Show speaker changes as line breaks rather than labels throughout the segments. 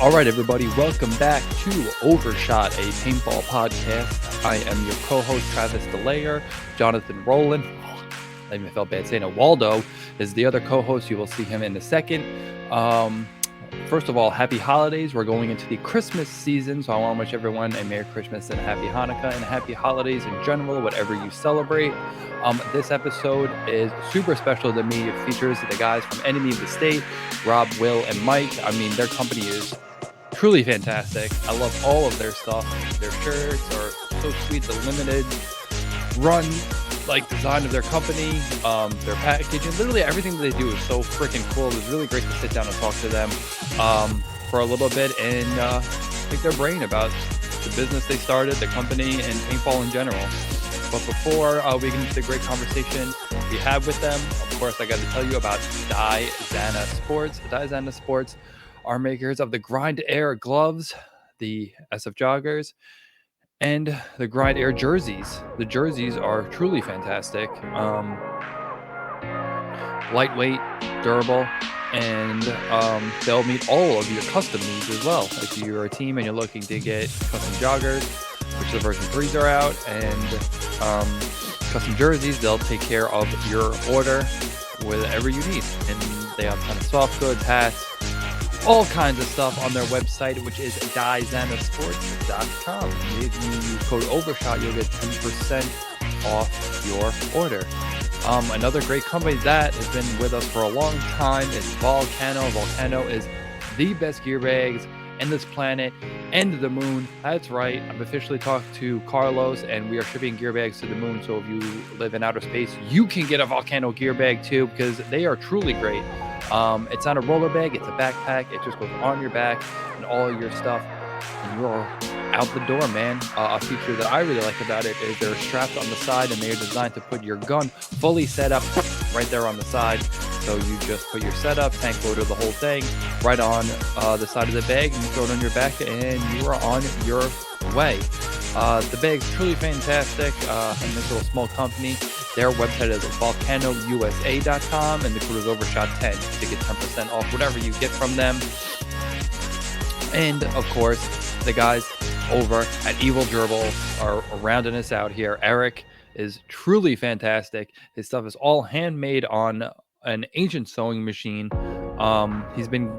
All right, everybody, welcome back to Overshot, a paintball podcast. I am your co-host, Travis DeLayer. Jonathan Rowland, I even felt bad saying it. Waldo is the other co-host. You will see him in a second. First of all, happy holidays. We're going into the Christmas season, so I want to wish everyone a Merry Christmas and a Happy Hanukkah and happy holidays in general, whatever you celebrate. This episode is super special to me. It features the guys from Enemy of the State, Rob, Will, and Mike. I mean, their company is truly fantastic. I love all of their stuff. Their shirts are so sweet. The limited run design of their company, their packaging, literally everything that they do is so freaking cool. It was really great to sit down and talk to them for a little bit and pick their brain about the business they started, the company, and paintball in general. But before we get into the great conversation we had with them, of course, I got to tell you about Diazana Sports. Diazana Sports are makers of the Grind Air gloves, the SF joggers, and the Grind Air jerseys. The jerseys are truly fantastic. Lightweight, durable, and they'll meet all of your custom needs as well. If you're a team and you're looking to get custom joggers, which the version 3s are out, and custom jerseys, they'll take care of your order, whatever you need. And they have kind of soft goods, hats, all kinds of stuff on their website, which is diazanasports.com. If you use code Overshot, you'll get 10% off your order. Another great company that has been with us for a long time is Volcano. Volcano is the best gear bags in this planet and the moon. That's right. I've officially talked to Carlos, and we are shipping gear bags to the moon. So if you live in outer space, you can get a Volcano gear bag too, because they are truly great. It's not a roller bag, it's a backpack. It just goes on your back and all your stuff, and you're out the door, man. A feature that I really like about it is they're strapped on the side, and they're designed to put your gun fully set up right there on the side. So you just put your setup, tank loader, the whole thing right on the side of the bag, and you throw it on your back, and you are on your way. The bag's truly fantastic. And this little small company, their website is volcanousa.com, and the code is Overshot10 to get 10% off whatever you get from them. And of course, the guys over at Evil Gerbils are rounding us out here. Eric is truly fantastic. His stuff is all handmade on an ancient sewing machine. He's been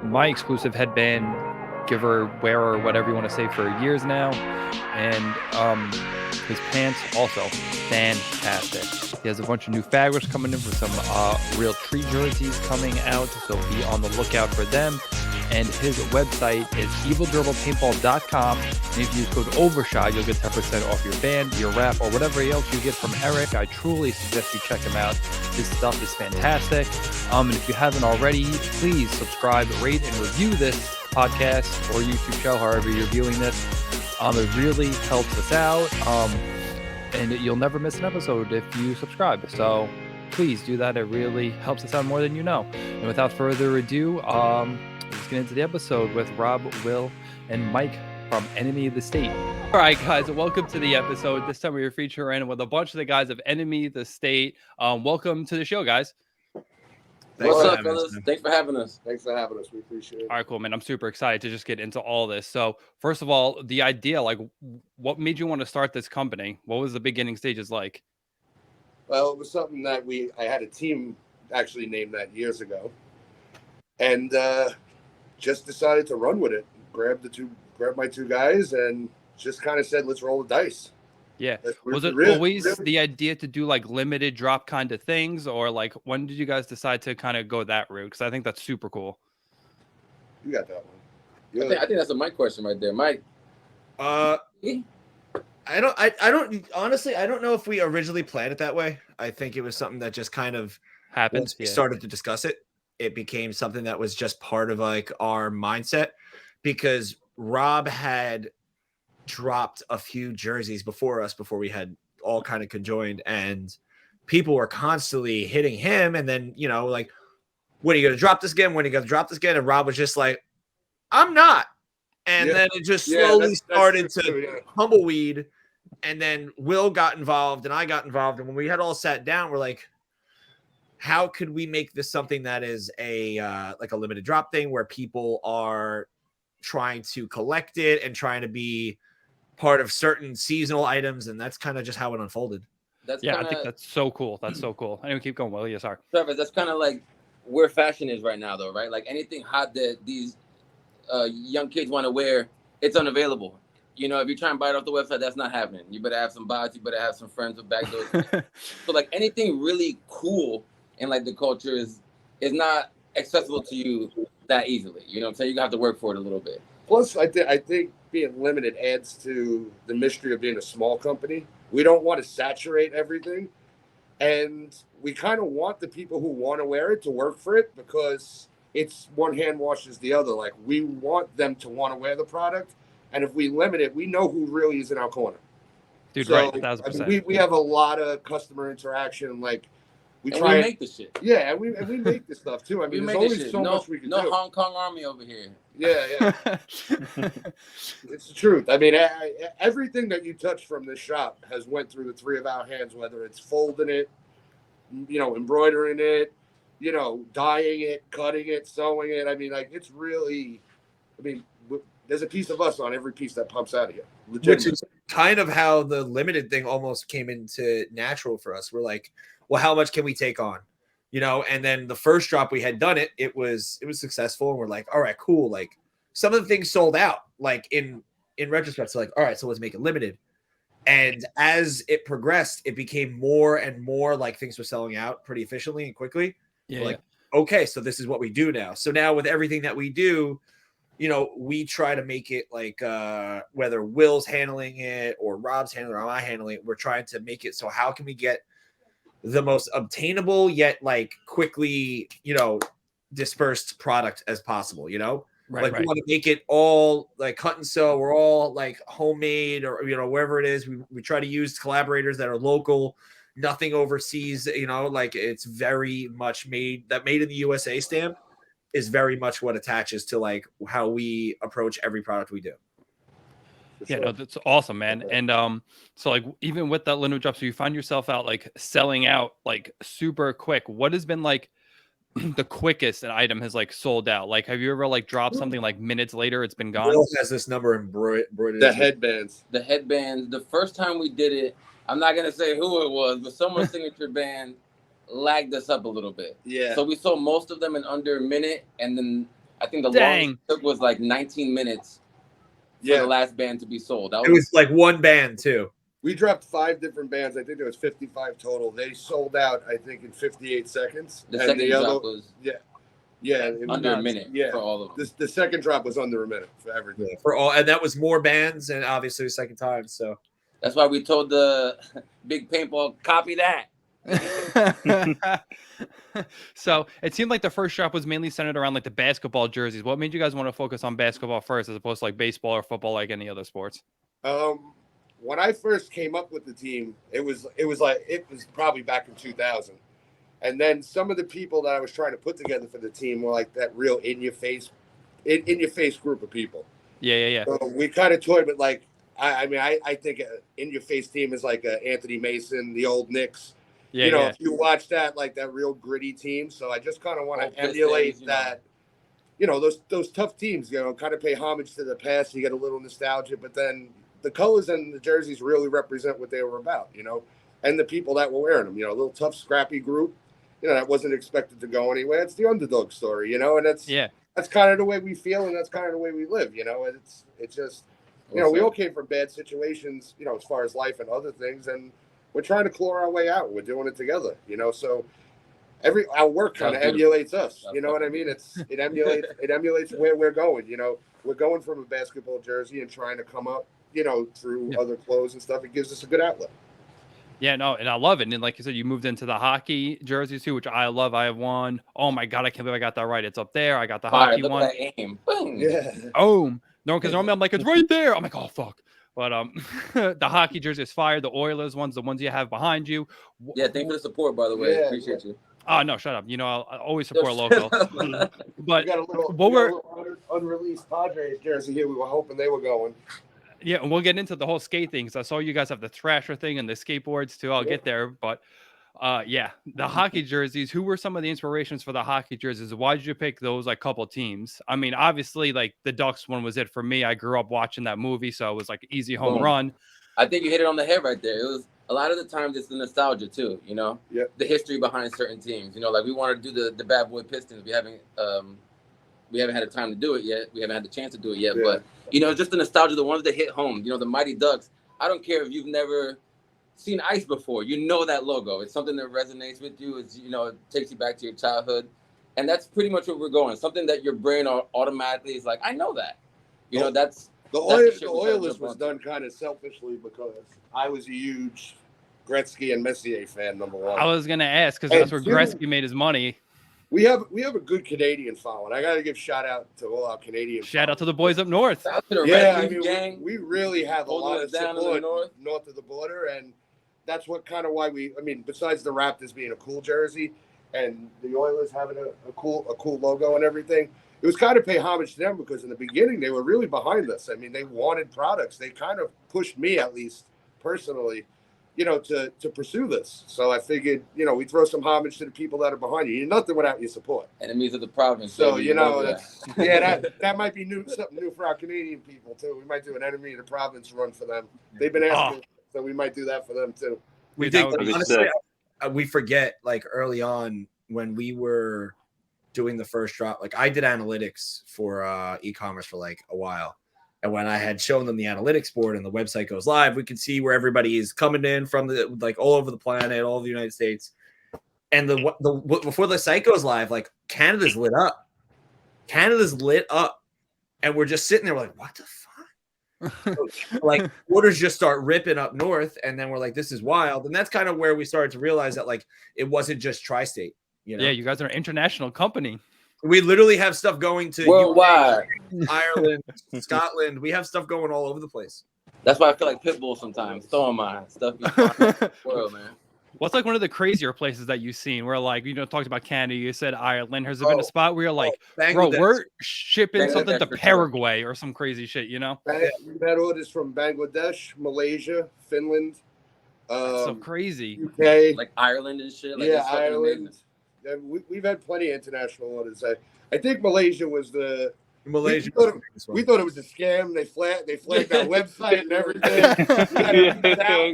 my exclusive headband giver, wearer, whatever you want to say, for years now. And his pants also fantastic. He has a bunch of new fabrics coming in for some real tree jerseys coming out, so be on the lookout for them. And his website is evilgerbilpaintball.com. And if you use code Overshot, you'll get 10% off your band, your wrap, or whatever else you get from Eric. I truly suggest you check him out. His stuff is fantastic. And if you haven't already, please subscribe, rate, and review this podcast or YouTube show, however you're viewing this. It really helps us out. And you'll never miss an episode if you subscribe. So please do that. It really helps us out more than you know. And without further ado, let's get into the episode with Rob, Will, and Mike from Enemy of the State. All right, guys, welcome to the episode. This time we are featuring with a bunch of the guys of Enemy of the State. Welcome to the show, guys.
What's up, fellas?
Thanks for having us.
Thanks for having us. We appreciate it.
All right, cool, man. I'm super excited to just get into all this. So first of all, the idea, what made you want to start this company? What was the beginning stages like?
Well, it was something that I had a team actually named that years ago, and just decided to run with it. Grabbed my two guys, and just kind of said, "Let's roll the dice."
Yeah. Was it always the idea to do limited drop kind of things, or when did you guys decide to kind of go that route? Because I think that's super cool.
You got that one.
I think that's a Mike question right there, Mike.
I don't honestly, I don't know if we originally planned it that way. I think it was something that just kind of
happened.
Once we started to discuss it, it became something that was just part of our mindset, because Rob had dropped a few jerseys before we had all kind of conjoined, and people were constantly hitting him, and then when are you going to drop this again? When are you going to drop this again? And Rob was just like, I'm not. And then it just slowly started to tumbleweed, and then Will got involved and I got involved, and when we had all sat down, we're like, how could we make this something that is a limited drop thing where people are trying to collect it and trying to be part of certain seasonal items, and that's kind of just how it unfolded.
That's
Yeah,
kind
I think
of
that's so cool. That's so cool. Anyway, keep going, Will. Yeah, sorry.
Travis. That's kind of like where fashion is right now, though, right? Like anything hot that these young kids want to wear, it's unavailable. You know, if you try and buy it off the website, that's not happening. You better have some bots. You better have some friends with backdoors. So like anything really cool in like the culture is not accessible to you that easily. You know what I'm saying? You have to work for it a little bit.
Plus, I think being limited adds to the mystery of being a small company. We don't want to saturate everything, and we kind of want the people who want to wear it to work for it, because it's one hand washes the other. Like, we want them to want to wear the product, and if we limit it, we know who really is in our corner.
Dude,
So,
right,
I mean,
1,000%.
we have a lot of customer interaction. Like, we
And
try
we
and
make the shit.
yeah, and we make this stuff too. I
We
mean, there's
make the
only
shit.
so much we can
No
do.
Hong Kong army over here.
Yeah, it's the truth. I mean, everything that you touch from this shop has went through the three of our hands. Whether it's folding it, embroidering it, dyeing it, cutting it, sewing it. I mean, like, it's really. I mean, there's a piece of us on every piece that pumps out of here.
Which is kind of how the limited thing almost came into natural for us. We're like, well, how much can we take on? And then the first drop we had done it was successful, and we're like, all right, cool. Like, some of the things sold out. Like, in retrospect, so like, all right, so let's make it limited. And as it progressed, it became more and more like things were selling out pretty efficiently and quickly.
Yeah,
we're like, okay, so this is what we do now. So now with everything that we do, we try to make it like whether Will's handling it or Rob's handling it or I handling it, we're trying to make it so how can we get the most obtainable yet like quickly, dispersed product as possible,
Right,
we want to make it all like cut and sew. We're all like homemade or, wherever it is. We try to use collaborators that are local, nothing overseas, like it's very much made in the USA stamp is very much what attaches to like how we approach every product we do.
Yeah, no, that's awesome, man. And so like even with that limited drop, so you find yourself out like selling out like super quick. What has been like the quickest an item has like sold out? Like, have you ever like dropped something like minutes later it's been gone?
Will has this number embroidered.
The headbands.
The headbands. The first time we did it, I'm not gonna say who it was, but someone's signature band lagged us up a little bit.
Yeah.
So we sold most of them in under a minute, and then I think the
Dang.
longest it took was like 19 minutes for the last band to be sold.
It was like one band too.
We dropped 5 different bands. I think there was 55 total. They sold out, I think, in 58 seconds.
The second drop was under a minute for all of them.
The second drop was under a minute for everything.
Yeah, for all, and that was more bands, and obviously the second time. So
that's why we told the big paintball, copy that.
So it seemed like the first drop was mainly centered around like the basketball jerseys. What made you guys want to focus on basketball first as opposed to like baseball or football, like any other sports?
When I first came up with the team, it was probably back in 2000. And then some of the people that I was trying to put together for the team were like that real in your face group of people.
Yeah.
So we kind of toyed with like, I think in your face team is like Anthony Mason, the old Knicks.
Yeah,
if you watch that, like that real gritty team. So I just kind of want to emulate that. Those tough teams, kind of pay homage to the past. You get a little nostalgia, but then the colors and the jerseys really represent what they were about, and the people that were wearing them, a little tough, scrappy group, that wasn't expected to go anywhere. It's the underdog story, and that's kind of the way we feel, and that's kind of the way we live, it's just, we all came from bad situations, as far as life and other things, and we're trying to claw our way out. We're doing it together, so our work kind of emulates us. You know what I mean? It emulates where we're going. We're going from a basketball jersey and trying to come up, through other clothes and stuff. It gives us a good outlet.
Yeah, no, and I love it. And like you said, you moved into the hockey jerseys too, which I love. I have one. Oh my God, I can't believe I got that right. It's up there. I got the hockey
look
one.
At that aim. Boom.
Yeah.
Oh, no, because normally I'm like, it's right there. I'm like, oh, fuck. But the hockey jersey is fire. The Oilers ones, the ones you have behind you.
Yeah, thanks for the support, by the way.
Yeah,
Appreciate you.
Oh, no, shut up. I'll always support local. But
we got a little unreleased Padres jersey here. We were hoping they were going.
Yeah, and we'll get into the whole skate thing. So I saw you guys have the Thrasher thing and the skateboards too. I'll get there. But Yeah, the hockey jerseys. Who were some of the inspirations for the hockey jerseys? Why did you pick those like couple teams? I mean, obviously, like the Ducks one was it for me. I grew up watching that movie, so it was like an easy home
Boom.
run.
I think you hit it on the head right there. It was a lot of the times it's the nostalgia too, you know, the history behind certain teams. You know, like we wanted to do the Bad Boy Pistons. We haven't had the time to do it yet. We haven't had the chance to do it yet. But you know, just the nostalgia, the ones that hit home. You know, the Mighty Ducks. I don't care if you've never seen ice before. You know that logo. It's something that resonates with you. It's, you know, it takes you back to your childhood, and that's pretty much what we're going. Something that your brain automatically is like, I know that. You know, that's.
The Oilers was done kind of selfishly because I was a huge Gretzky and Messier fan, number one.
I was gonna ask because that's where Gretzky made his money.
We have a good Canadian following. I got to give shout out to all our Canadian.
Shout out to the boys up north.
Yeah, I mean, we really have a lot of support north of the border, and that's what kind of why I mean, besides the Raptors being a cool jersey and the Oilers having a cool logo and everything. It was kind of pay homage to them because in the beginning they were really behind us. I mean, they wanted products. They kind of pushed me, at least personally, you know, to pursue this. So I figured, you know, we throw some homage to the people that are behind you. You're nothing without your support.
Enemies of the province.
So you know, that might be something new for our Canadian people too. We might do an enemy of the province run for them. They've been asking, so we might do that for them too.
We did. Honestly, we forget like early on when we were doing the first drop, like I did analytics for e-commerce for like a while, and when I had shown them the analytics board and the website goes live, we could see where everybody is coming in from the like all over the planet, all of the United States, and the before the site goes live, like Canada's lit up, and we're just sitting there like, what the fuck? Like orders just start ripping up north, and then we're like, this is wild, and that's kind of where we started to realize that like it wasn't just tri-state. You know?
Yeah, you guys are an international company.
We literally have stuff going to
worldwide,
Ireland, Scotland. We have stuff going all over the place.
That's why I feel like Pitbull sometimes. So am I. Stuff world, man.
What's like one of the crazier places that you've seen where like, you know, talked about Canada, you said Ireland. Has there been a spot where you're like, bro, we're shipping something to Paraguay or some crazy shit, you know?
We've had orders from Bangladesh, Malaysia, Finland.
That's so crazy.
UK.
Like Ireland and shit. Like,
yeah, Ireland. We've had plenty of international orders. I think Malaysia was the Malaysia. We thought it was a scam. They flagged our website and everything.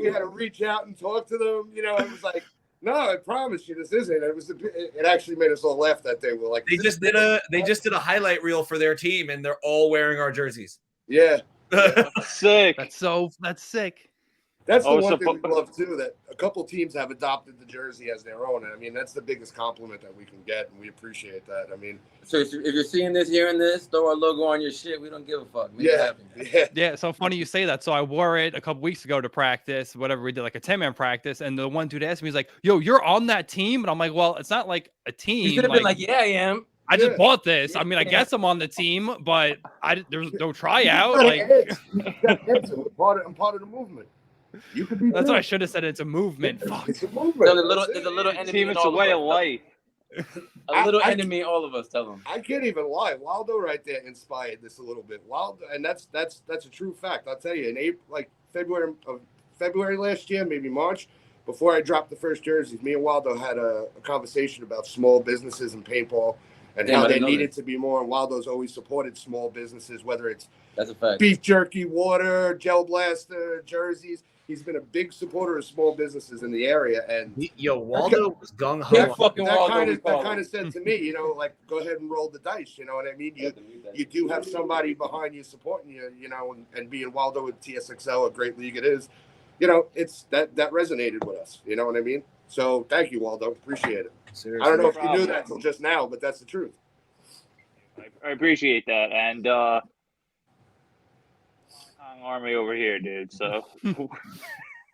We had to reach out and talk to them. You know, it was like, no, I promise you, this isn't. It actually made us all laugh that day. We're like,
they just did a highlight reel for their team, and they're all wearing our jerseys.
Yeah,
sick.
That's sick.
That's the one thing we love too, that a couple teams have adopted the jersey as their own. And I mean, that's the biggest compliment that we can get, and we appreciate that. I mean,
so if you're seeing this, hearing this, throw our logo on your shit. We don't give a fuck.
Yeah. So funny you say that. So I wore it a couple weeks ago to practice, whatever we did, like a 10-man practice. And the one dude asked me, he's like, "Yo, you're on that team?" And I'm like, "Well, it's not like a team."
You should have been like, "Yeah, I am."
I just bought this. I mean, I guess I'm on the team, but there's no tryout. Like,
I'm part of the movement. You could be.
That's what I should have said. It's a movement. Fuck.
It's a movement.
There's a little enemy.
Team, it's a way of life.
A little enemy, all of us. Tell them.
I can't even lie. Waldo right there inspired this a little bit. Waldo, and that's a true fact. I'll tell you. In April, like February last year, maybe March, before I dropped the first jerseys, me and Waldo had a conversation about small businesses and paintball and how they needed to be more. And Waldo's always supported small businesses, whether it's beef jerky, water, gel blaster, jerseys. He's been a big supporter of small businesses in the area, and
Waldo was gung ho.
That kind of said to me, you know, like, go ahead and roll the dice. You know what I mean? You do have somebody behind you supporting you, you know, and being Waldo with TSXL, a great league it is. You know, it's that resonated with us. You know what I mean? So thank you, Waldo. Appreciate it. Seriously. I don't know if you knew that until just now, but that's the truth.
I appreciate that, and army over here, dude. So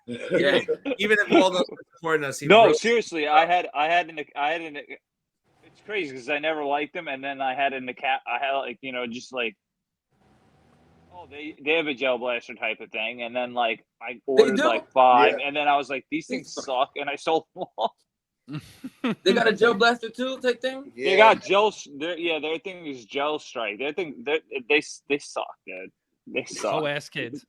yeah, even if Waldo's supporting us,
seriously, I had an. It's crazy because I never liked them, and then I had like, you know, just like, oh, they have a gel blaster type of thing, and then like I ordered like 5, and then I was like, these things suck, and I sold them all.
They got a gel blaster too, type thing.
Yeah. They got gel. Their thing is gel strike. Their thing, they suck, dude. They suck.
Hoe ass kids.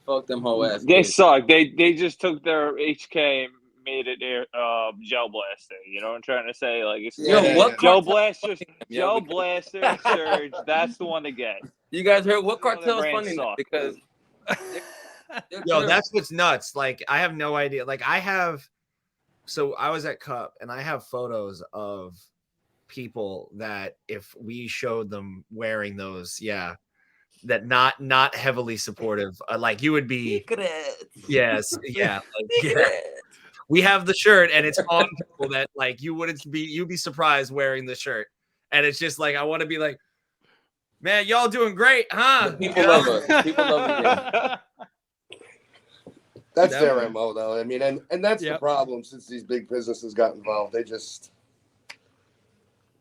Fuck them hoe ass kids.
They suck. They just took their HK and made it Gel Blaster. You know what I'm trying to say? Like, it's
Yo, what
Gel
cartel?
Blaster,
Yeah,
Gel
because-
Blaster, and Surge. That's the one to get.
You guys heard what
The other
cartel is
brands
funding that?
suck.
Because they're
Yo,
terrible.
that's what's nuts. Like, I have no idea. Like, so I was at Cup and I have photos of people that if we showed them wearing those, that not heavily supportive. Like, you would be, yes, yeah, like, yeah. We have the shirt and it's on people that like you'd be surprised wearing the shirt. And it's just like, I want to be like, man, y'all doing great, huh?
But people love us. People love us.
That's
That
their
would-
MO, though. I mean, and that's the
Yep.
problem since these big businesses got involved.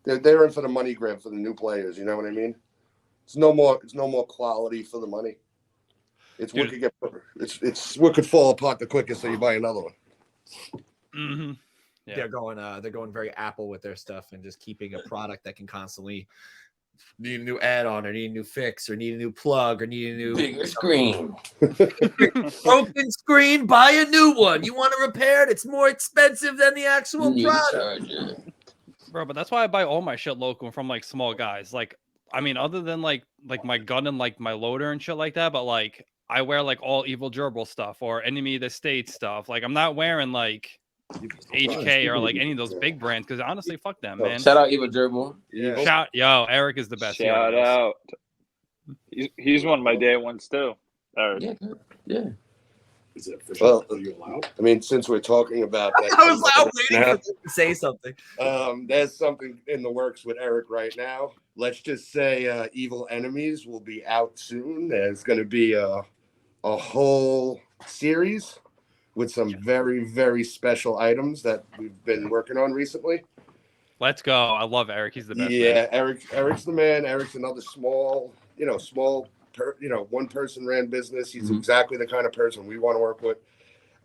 They're in for the money grab for the new players. You know what I mean? It's no more quality for the money. It's what
Dude.
it's what could fall apart the quickest, so you buy another one.
Mm-hmm. Yeah.
They're going very Apple with their stuff and just keeping a product that can constantly need a new add-on or need a new fix or need a new plug or need a new
Bigger screen.
broken screen. Buy a new one. You want to repair it? It's more expensive than the actual
New
product.
charger.
Bro, but that's why I buy all my shit local from like small guys. Like, I mean, other than like my gun and like my loader and shit like that, but like I wear like all Evil Gerbil stuff or Enemy of the State stuff. Like, I'm not wearing like HK or like any of those big brands because honestly, fuck them, man.
Shout out Eva Gerbil.
Yeah.
Eric is the best. He
Shout
already is.
out. He's one of my day ones too.
Yeah, good. Yeah.
Is it official?
Well,
Are you allowed?
I mean, since we're talking about that,
I was waiting for them to say something.
there's something in the works with Eric right now. Let's just say Evil Enemies will be out soon. There's going to be a whole series with some very, very special items that we've been working on recently.
Let's go. I love Eric. He's the best.
Yeah,
Man.
Eric's the man. Eric's another small one person ran business. He's exactly the kind of person we want to work with.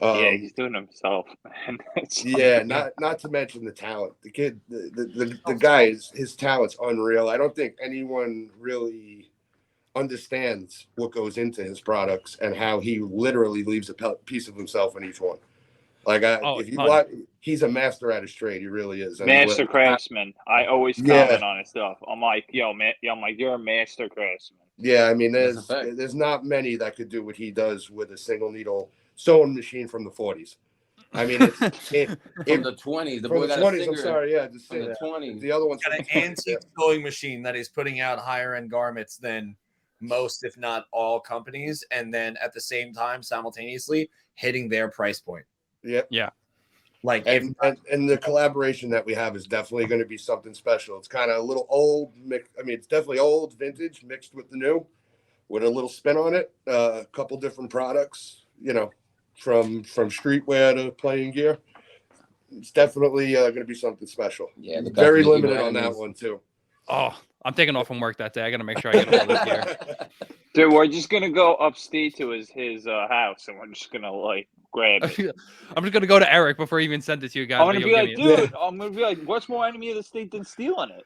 Yeah, he's doing himself, man.
Yeah, not to mention the talent. The kid, the guy his talent's unreal. I don't think anyone really understands what goes into his products and how he literally leaves a piece of himself in each one. Like, if you watch, he's a master at his trade. He really is.
Master craftsman. I always comment on his stuff. I'm like, yo, man. I'm like, you're a master craftsman.
Yeah, I mean,
That's a fact.
there's not many that could do what he does with a single needle sewing machine from the 40s. I mean,
From the 20s. The
from
boy
the
got
20s.
a
I'm
cigarette
sorry, yeah, just
from
say
the
that.
20s.
The other one's
Got
from
an
the 20s,
antique sewing machine that is putting out higher end garments than most, if not all, companies, and then at the same time, simultaneously hitting their price point.
Yep.
Yeah.
Like,
And the collaboration that we have is definitely going to be something special. It's kind of a little old. I mean, it's definitely old, vintage, mixed with the new, with a little spin on it. A couple different products, from streetwear to playing gear. It's definitely going to be something special.
Yeah, the
Very
Evil
limited on that
Enemies.
one too.
Oh, I'm taking off from work that day. I got to make sure I get all this gear.
Dude, we're just gonna go upstate to his house, and we're just gonna like grab it.
I'm just gonna go to Eric before he even sent it to you guys.
I'm gonna
but
be
you'll
like,
give me
dude. I'm gonna be like, what's more Enemy of the State than stealing it?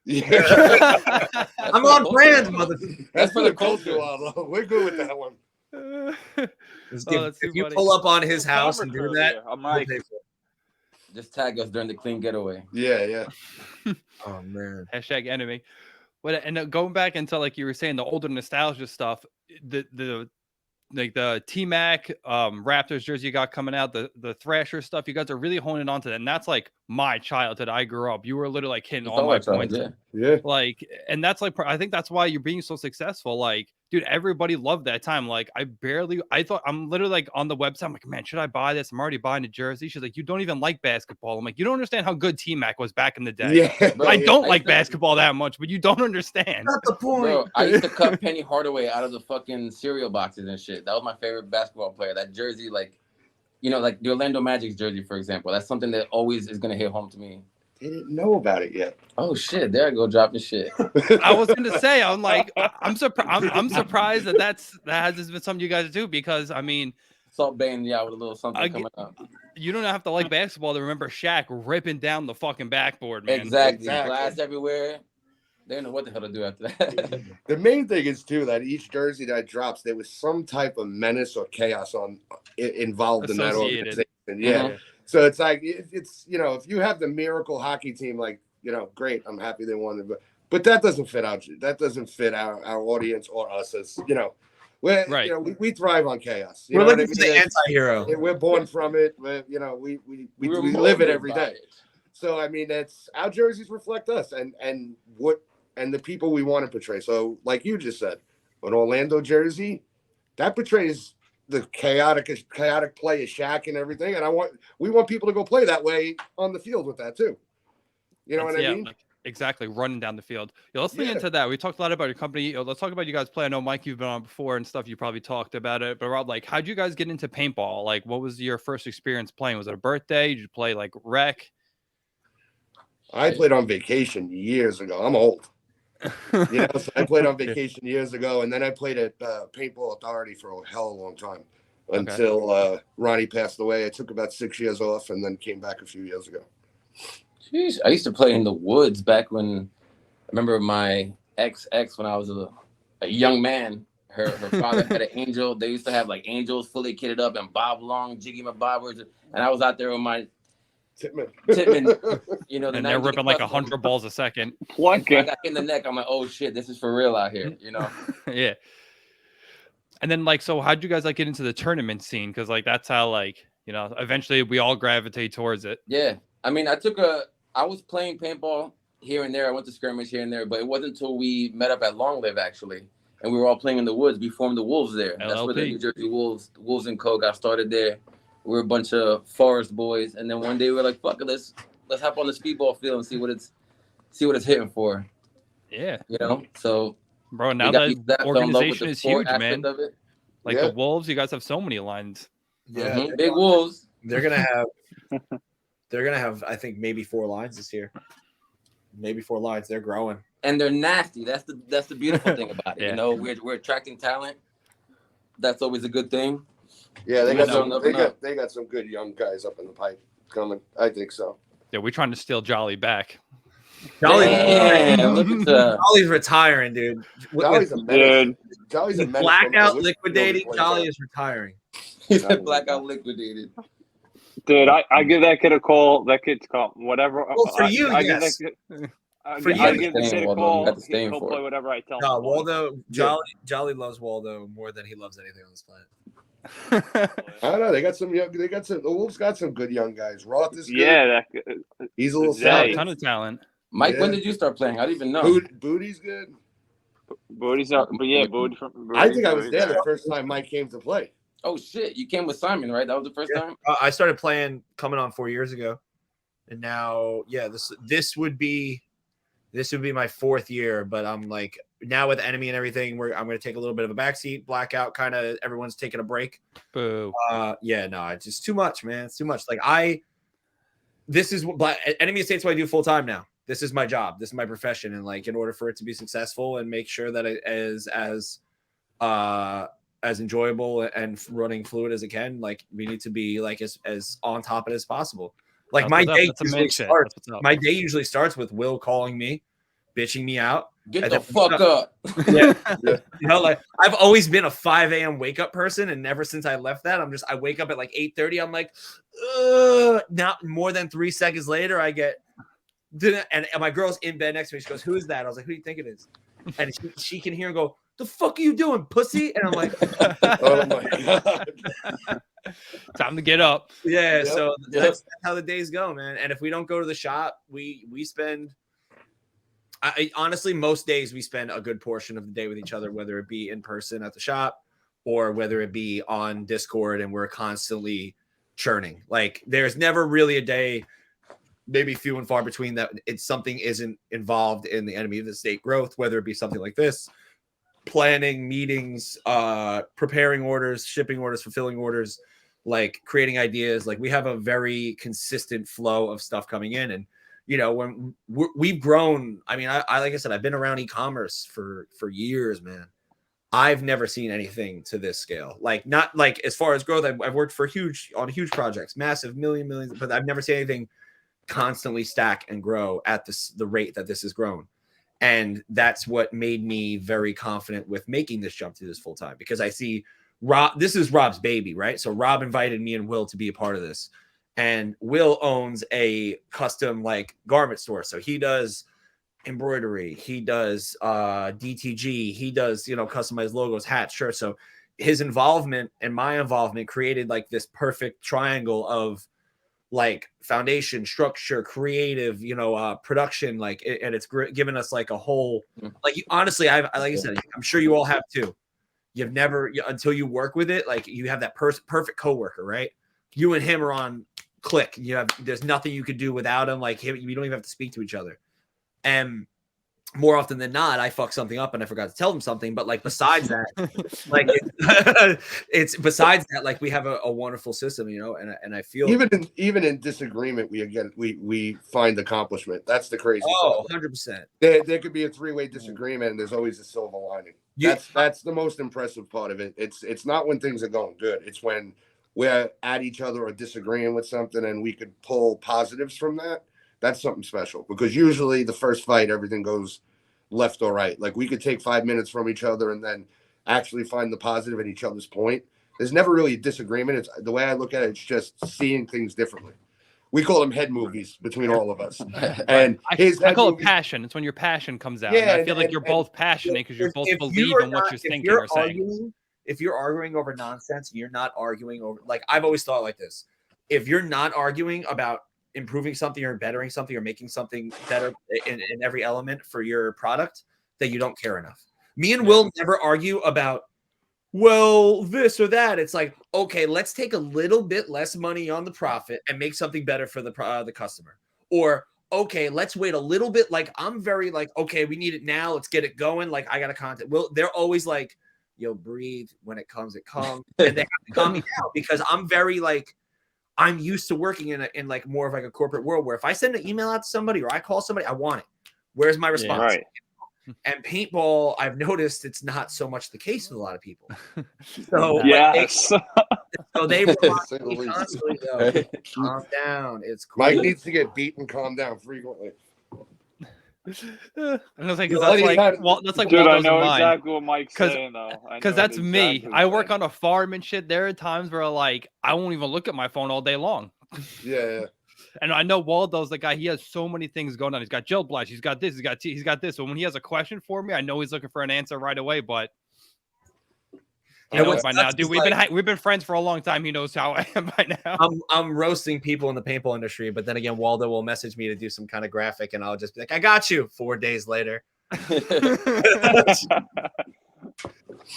Yeah.
I'm on brand, mother.
That's for the
culture.
culture. We're good with that one.
it.
If,
that's too
you
funny.
pull up on his
Little
house
camera
and do
crew
that,
here. I'm
we'll
like,
pay for it.
Just tag us during the clean getaway.
Yeah.
Oh man.
Hashtag enemy. But and going back into like you were saying the older nostalgia stuff, the T-Mac Raptors jersey you got coming out, the Thrasher stuff, you guys are really honing on to that. And that's like my childhood. I grew up. You were literally like hitting all my points.
Yeah.
Like, and that's like, I think that's why you're being so successful. Like, dude, everybody loved that time. Like, I thought I'm literally like on the website. I'm like, man, should I buy this? I'm already buying a jersey. She's like, you don't even like basketball. I'm like, you don't understand how good T-Mac was back in the day.
Yeah.
Bro,
I don't like
used to-
basketball that much, but you don't understand.
Not the point.
Bro, I used to cut Penny Hardaway out of the fucking cereal boxes and shit. That was my favorite basketball player. That jersey, like the Orlando Magic's jersey, for example. That's something that always is gonna hit home to me.
They didn't know about it yet.
Oh shit! There I go dropping shit.
I was going to say, I'm like, I'm surprised that hasn't been something you guys do because I mean,
Salt Bae yeah with a little something coming up.
you don't have to like basketball to remember Shaq ripping down the fucking backboard, man.
Exactly. Glass everywhere. They don't know what the hell to do after that.
The main thing is too that each jersey that drops, there was some type of menace or chaos involved in that
Associated.
organization. Yeah. So it's like it's if you have the miracle hockey team, like great, I'm happy they won it, but that doesn't fit our audience or us as we're
Right.
we thrive on chaos.
We're looking for the anti-hero.
We're born from it. We
were
live it
molded
every
by
day.
it.
So I mean, that's our jerseys reflect us and the people we want to portray. So like you just said, an Orlando jersey that portrays the chaotic play of Shaq and everything. And we want people to go play that way on the field with that too. You know what I mean?
Like, exactly, running down the field. Let's lean into that. We talked a lot about your company. Let's talk about you guys play. I know, Mike, you've been on before and stuff. You probably talked about it. But Rob, like, how'd you guys get into paintball? Like, what was your first experience playing? Was it a birthday? Did you play like rec?
I played on vacation years ago. I'm old. So I played on vacation years ago, and then I played at Paintball Authority for a hell of a long time until Ronnie passed away. I took about 6 years off and then came back a few years ago.
Jeez, I used to play in the woods back when I remember my ex when I was a young man. Her father had an angel. They used to have like angels fully kitted up and bob long, jiggy my bobbers, and I was out there with my Titman,
and they're ripping like 100 balls a second.
I got in the neck. I'm like, oh shit, this is for real out here,
Yeah. And then so how'd you guys get into the tournament scene? Because that's how eventually we all gravitate towards it.
Yeah, I mean, I was playing paintball here and there. I went to skirmish here and there, but it wasn't until we met up at Long Live actually, and we were all playing in the woods. We formed the Wolves there.
LLP.
That's where the New Jersey Wolves and Co. got started there. We were a bunch of forest boys, and then one day we were like, "Fuck it, let's hop on the speedball field and see what it's hitting for."
Yeah,
So,
bro, now that organization is huge, man. The Wolves, you guys have so many lines.
Yeah,
big Wolves.
They're gonna have, I think, maybe 4 lines this year. Maybe 4 lines. They're growing,
and they're nasty. That's the beautiful thing about it. Yeah. We're attracting talent. That's always a good thing.
Yeah, they got some good young guys up in the pipe coming. I think so.
Yeah, we're trying to steal Jolly back.
Jolly's retiring, dude.
Jolly's a menace. Jolly's a menace.
Blackout liquidating. Jolly is retiring.
He's blackout liquidated.
Dude, I give that kid a call. That kid's called whatever.
Well, for you, yes.
I give the kid a call. He'll play whatever I tell him.
No, Waldo, Jolly loves Waldo more than he loves anything on this planet.
I don't know. They got the Wolves got some good young guys. Roth is good.
Yeah,
he's a little
a ton of talent.
Mike, when did you start playing? I don't even know.
Booty's good.
Booty's up, but yeah, Booty.
I think I was there the first time Mike came to play.
Oh shit! You came with Simon, right? That was the first time.
I started playing coming on 4 years ago, and now this would be my 4th year. But I'm now with Enemy and everything, I'm going to take a little bit of a backseat. Blackout, kind of everyone's taking a break.
Boo.
It's just too much, man. It's too much. This is what Enemy Estate's what I do full time now. This is my job. This is my profession, and in order for it to be successful and make sure that it is as enjoyable and running fluid as it can, we need to be as on top of it as possible. My day usually starts with Will calling me, bitching me out.
Get the fuck up.
Yeah. I've always been a 5 a.m. wake up person, and ever since I left that, I wake up at 8:30. I'm like, ugh. Not more than 3 seconds later, I get, and my girl's in bed next to me. She goes, "Who is that?" I was like, "Who do you think it is?" And she can hear and go, "The fuck are you doing, pussy?" And I'm like,
"Oh my god,
time to get up."
Yeah, so that's how the days go, man. And if we don't go to the shop, we spend. Honestly, most days we spend a good portion of the day with each other, whether it be in person at the shop or whether it be on Discord, and we're constantly churning. There's never really a day, maybe few and far between, that something isn't involved in the Enemy of the State growth, whether it be something like this, planning meetings, preparing orders, shipping orders, fulfilling orders, creating ideas. We have a very consistent flow of stuff coming in. And when we've grown, I mean, I like I said, I've been around e-commerce for years, man. I've never seen anything to this scale. Not as far as growth, I've worked on huge projects, massive millions, but I've never seen anything constantly stack and grow at the rate that this has grown. And that's what made me very confident with making this jump to this full time, because I see Rob, this is Rob's baby, right? So Rob invited me and Will to be a part of this. and Will owns a custom like garment store. So he does embroidery, he does DTG, he does, you know, customized logos, hats, shirts. So his involvement and my involvement created like this perfect triangle of like foundation, structure, creative, you know, production, like, and it's given us like a whole, like, honestly, like I said, I'm sure you all have too. You've never, until you work with it, like you have that perfect coworker, right? You and him are on click. There's nothing you could do without him. Like him, you don't even have to speak to each other. And more often than not, I fuck something up and I forgot to tell them something. But like besides that, like it's besides that, like we have a wonderful system, you know. And I feel
even in disagreement, we find accomplishment. That's the crazy
part.
100%. There could be a 3-way disagreement, and there's always a silver lining. That's the most impressive part of it. It's not when things are going good. It's when we're at each other or disagreeing with something, and we could pull positives from that. That's something special, because usually the first fight, everything goes left or right. Like we could take 5 minutes from each other and then actually find the positive at each other's point. There's never really a disagreement. It's the way I look at it. It's just seeing things differently. We call them head movies between all of us. And
I call it passion. It's when your passion comes out. Yeah, and I feel like you're both passionate because you're both believe in what you're thinking or saying.
If you're arguing over nonsense, you're not arguing over, like, I've always thought like this. If you're not arguing about improving something or bettering something or making something better in every element for your product, that you don't care enough. Me and Will never argue about, well, this or that. It's like, okay, let's take a little bit less money on the profit and make something better for the customer. Or, okay, let's wait a little bit. Like, I'm very like, okay, we need it now. Let's get it going. Like, I got to contact. Well, they're always like, yo, breathe. When it comes, it comes. And they have to calm me down, because I'm very like, I'm used to working in like more of like a corporate world where if I send an email out to somebody or I call somebody, I want it. Where's my response?
Yeah, right.
And paintball, I've noticed it's not so much the case with a lot of people. So
yes.
So they remind me constantly, though, calm down. It's cool.
Mike needs to get beat and calm down frequently.
I was like, that's like
Waldo's I know exactly what Mike's saying, though.
Because that's exactly me. I work on a farm and shit. There are times where like I won't even look at my phone all day long.
Yeah.
And I know Waldo's the guy. He has so many things going on. He's got gel blast. He's got this. He's got this. So when he has a question for me, I know he's looking for an answer right away. But he knows by now, dude. We've been friends for a long time. He knows how I am by now.
I'm roasting people in the paintball industry, but then again, Waldo will message me to do some kind of graphic, and I'll just be like, "I got you." 4 days later.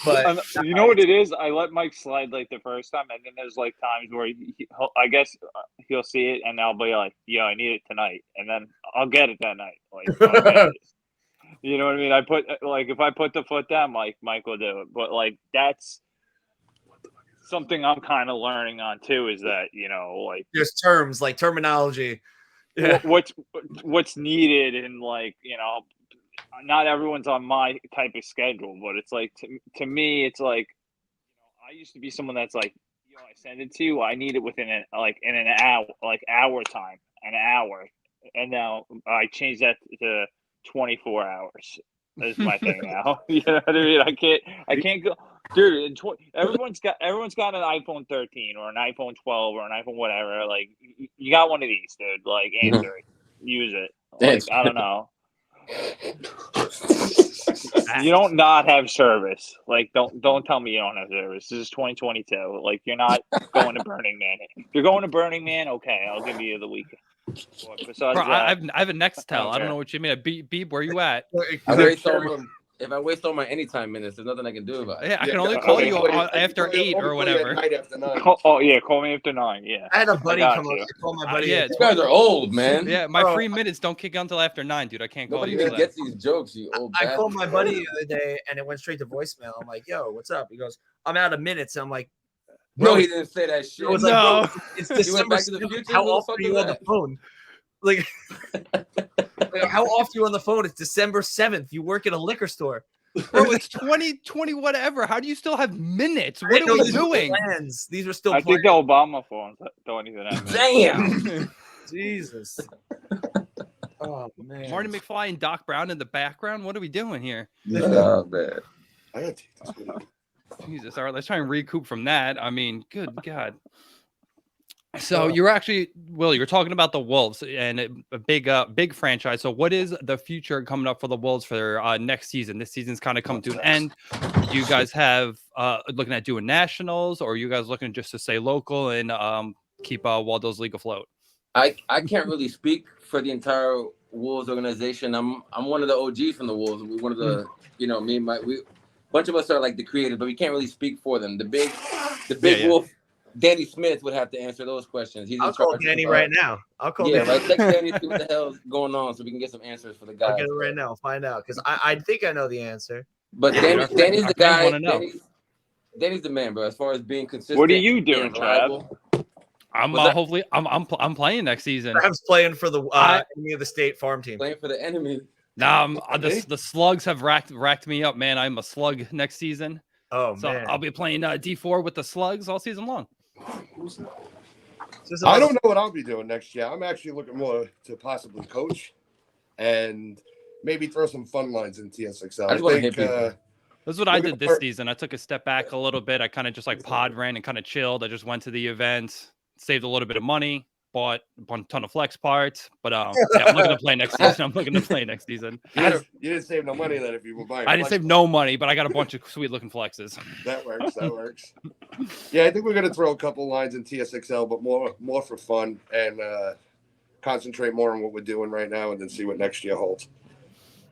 But you know what it is? I let Mike slide like the first time, and then there's like times where I guess he'll see it, and I'll be like, "Yo, I need it tonight," and then I'll get it that night. Like, you know what I mean? If I put the foot down, Mike will do it. But like that's something I'm kind of learning on too. Is that, you know, like
there's terms like terminology.
Yeah. What's needed, and like, you know. Not everyone's on my type of schedule, but it's like to me, it's like, you know, I used to be someone that's like, you know, I send it to you, I need it within in an hour, like hour time, an hour, and now I changed that to 24 hours. That's my thing now. You know what I mean? I can't go, dude. Everyone's got an iPhone 13 or an iPhone 12 or an iPhone whatever. Like, you got one of these, dude. Like, answer it, use it. Like, I don't know. You don't not have service. Like, don't tell me you don't have service. This is 2022. Like, you're not going to Burning Man. If you're going to Burning Man, okay, I'll give you the weekend. Besides
Bro,
that,
I have a Nextel. I don't know what you mean. Beep, where you at?
If I waste all my anytime minutes, there's nothing I can do about it.
Yeah, I can only call you after 8 or whatever.
After 9.
Call me after 9. Yeah.
I had a buddy come up. I called my buddy.
You guys are old, man.
Yeah, my free minutes don't kick on until after 9, dude. I can't call you.
Nobody gets these jokes, you old bastard.
I called my buddy the other day, and it went straight to voicemail. I'm like, "Yo, what's up?" He goes, "I'm out of minutes." I'm like,
"Bro, he didn't say that shit."
I was like, "Bro, it's December. How often are you on the phone?" Like, how often are you on the phone? It's December 7th. You work at a liquor store.
Bro, it's 2020, whatever. How do you still have minutes? What are we doing?
These are still.
I think the Obama phones don't even have minutes.
Damn.
Jesus. Oh man.
Marty McFly and Doc Brown in the background. What are we doing here?
Oh man.
I gotta take this video.
Jesus. All right, let's try and recoup from that. I mean, good God. So you're actually, Will, you're talking about the Wolves and a big franchise. So what is the future coming up for the Wolves for next season? This season's kind of come to an end. Do you guys have looking at doing nationals, or are you guys looking just to stay local and keep Waldo's league afloat?
I can't really speak for the entire Wolves organization. I'm one of the OGs from the Wolves. We're one of the me and my bunch of us are like the creators, but we can't really speak for them. The big Wolf, Danny Smith would have to answer those questions. He's
I'll call Danny right now. I'll call Danny.
Right. Text Danny, see what the hell's going on, so we can get some answers for the guys.
I'll get it right now. Find out, because I think I know the answer.
But Danny's the guy. Danny's the man, bro. As far as being consistent.
What are you doing, Trav?
I'm hopefully I'm playing next season.
I'm playing for the enemy of the state farm team.
Playing for the enemy.
Nah, the slugs have racked me up, man. I'm a slug next season.
Oh,
so
man.
I'll be playing D4 with the slugs all season long.
I don't know what I'll be doing next year. I'm actually looking more to possibly coach and maybe throw some fun lines in TSXL. I think
this is what I did this season. I took a step back a little bit. I kind of just like pod ran and kind of chilled. I just went to the event, saved a little bit of money, bought a ton of flex parts. But I'm looking to play next season.
You didn't save no money then if you were buying.
I didn't save no money, but I got a bunch of sweet looking flexes.
That works. Yeah, I think we're gonna throw a couple lines in TSXL, but more for fun and concentrate more on what we're doing right now, and then see what next year holds.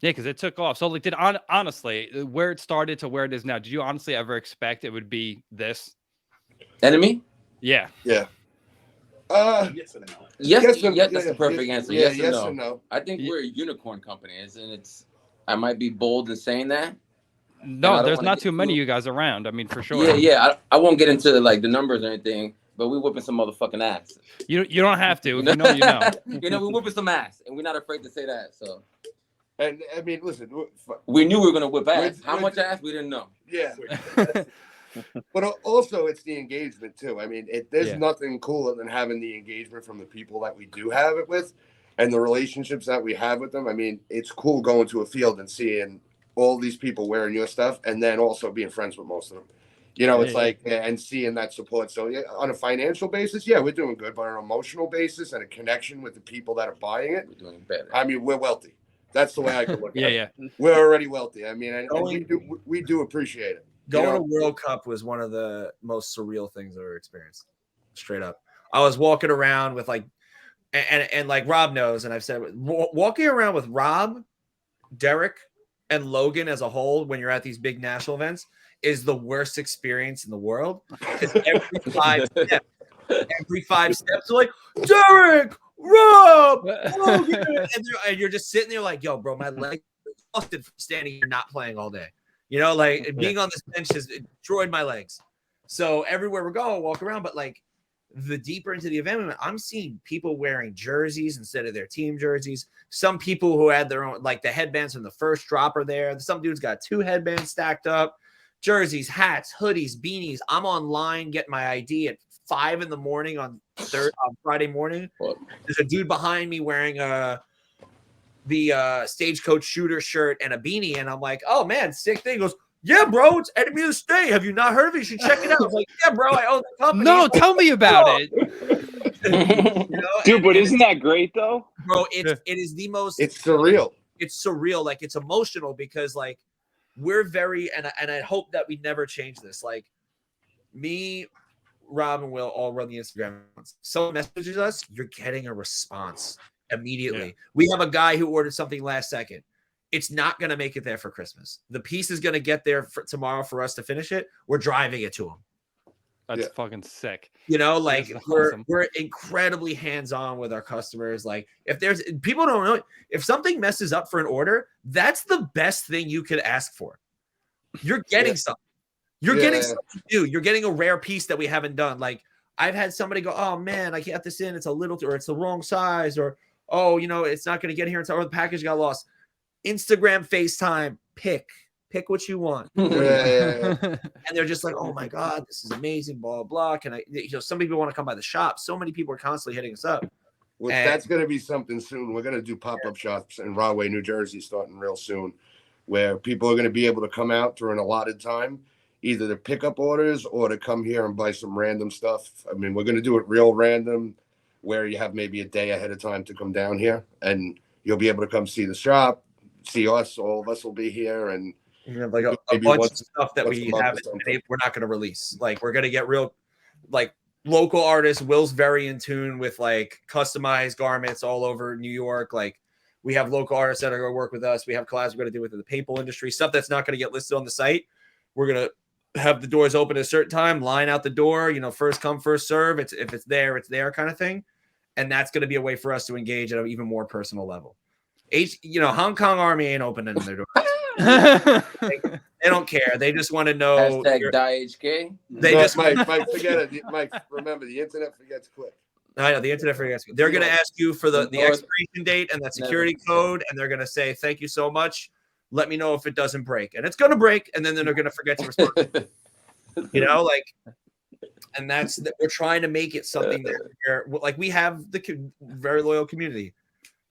Yeah, because it took off. So, like, honestly, where it started to where it is now, did you honestly ever expect it would be this?
Enemy?
Yeah.
Yeah.
Yes and no. Yes, that's the perfect answer. Yes and no. I think we're a unicorn company, and I might be bold in saying that.
No, there's not too many of you guys around. I mean, for sure.
Yeah. I won't get into like the numbers or anything, but we whooping some motherfucking ass.
You don't have to. If you know, you know.
We whooping some ass, and we're not afraid to say that. So.
And I mean, listen,
we knew we were gonna whip ass. How much ass we didn't know.
Yeah. But also, it's the engagement too. I mean, there's nothing cooler than having the engagement from the people that we do have it with, and the relationships that we have with them. I mean, it's cool going to a field and seeing all these people wearing your stuff, and then also being friends with most of them. And seeing that support. So on a financial basis, we're doing good, but on an emotional basis and a connection with the people that are buying it,
we're doing better.
I mean, we're wealthy. That's the way I could look at it.
Yeah.
We're already wealthy. I mean, and we do appreciate it.
Going to World Cup was one of the most surreal things I've ever experienced. Straight up. I was walking around with like, and like Rob knows, and I've said, walking around with Rob, Derek, and Logan as a whole when you're at these big national events is the worst experience in the world. Because every 5 steps, they're like, Derek, Rob, Logan, and you're just sitting there like, yo, bro, my leg is busted from standing here not playing all day. Like being on this bench has destroyed my legs. So everywhere we go, I walk around. But like the deeper into the event, I'm seeing people wearing jerseys instead of their team jerseys. Some people who had their own, like the headbands from the first drop are there. Some dudes got 2 headbands stacked up, jerseys, hats, hoodies, beanies. I'm online getting my ID at 5 a.m. on Friday morning. There's a dude behind me wearing the Stagecoach shooter shirt and a beanie, and I'm like, oh man, sick thing. He goes, yeah, bro, it's Enemy of the State. Have you not heard of it? You should check it out. I was like, yeah, bro, I own the company.
No, tell me about it.
Dude, but isn't that great though?
Bro, it is the most.
It's surreal.
It's surreal. Like it's emotional because like we're very and I hope that we never change this. Like me, Rob, and Will all run the Instagram. Someone messages us, you're getting a response immediately. Yeah. We have a guy who ordered something last second. It's not going to make it there for Christmas. The piece is going to get there for tomorrow for us to finish it. We're driving it to him.
That's fucking sick.
Like we're incredibly hands-on with our customers. Like if there's people don't know, if something messes up for an order, that's the best thing you could ask for. You're getting something. You're getting something new. You're getting a rare piece that we haven't done. Like I've had somebody go, oh man, I got this in. It's a little, or it's the wrong size, or it's not going to get here until the package got lost. Instagram, FaceTime, pick what you want. And they're just like, oh my God, this is amazing, blah, blah. Can I, some people want to come by the shop. So many people are constantly hitting us up.
Well, that's going to be something soon. We're going to do pop-up shops in Rahway, New Jersey, starting real soon, where people are going to be able to come out during allotted time either to pick up orders or to come here and buy some random stuff. I mean, we're going to do it real random, where you have maybe a day ahead of time to come down here, and you'll be able to come see the shop, see us. All of us will be here, and
We have like a
maybe
bunch
once-
of stuff that
once
we
a month or
haven't
something.
we're not going to release. Like we're going to get real like local artists. Will's very in tune with like customized garments all over New York. Like we have local artists that are going to work with us. We have collabs we're going to do with the paintball industry, stuff that's not going to get listed on the site. We're going to have the doors open at a certain time, line out the door, you know, first come, first serve. If it's there kind of thing. And that's going to be a way for us to engage at an even more personal level. Hong Kong Army ain't opening their doors. They don't care. They just want to know.
#DieHK.
They just
Mike, forget it. Mike, remember, the internet forgets quick.
I know the internet forgets. They're going to ask you for the expiration date and that security code, and they're going to say, thank you so much. Let me know if it doesn't break. And it's going to break, and then they're going to forget to respond. And that's we're trying to make it something that we have the very loyal community.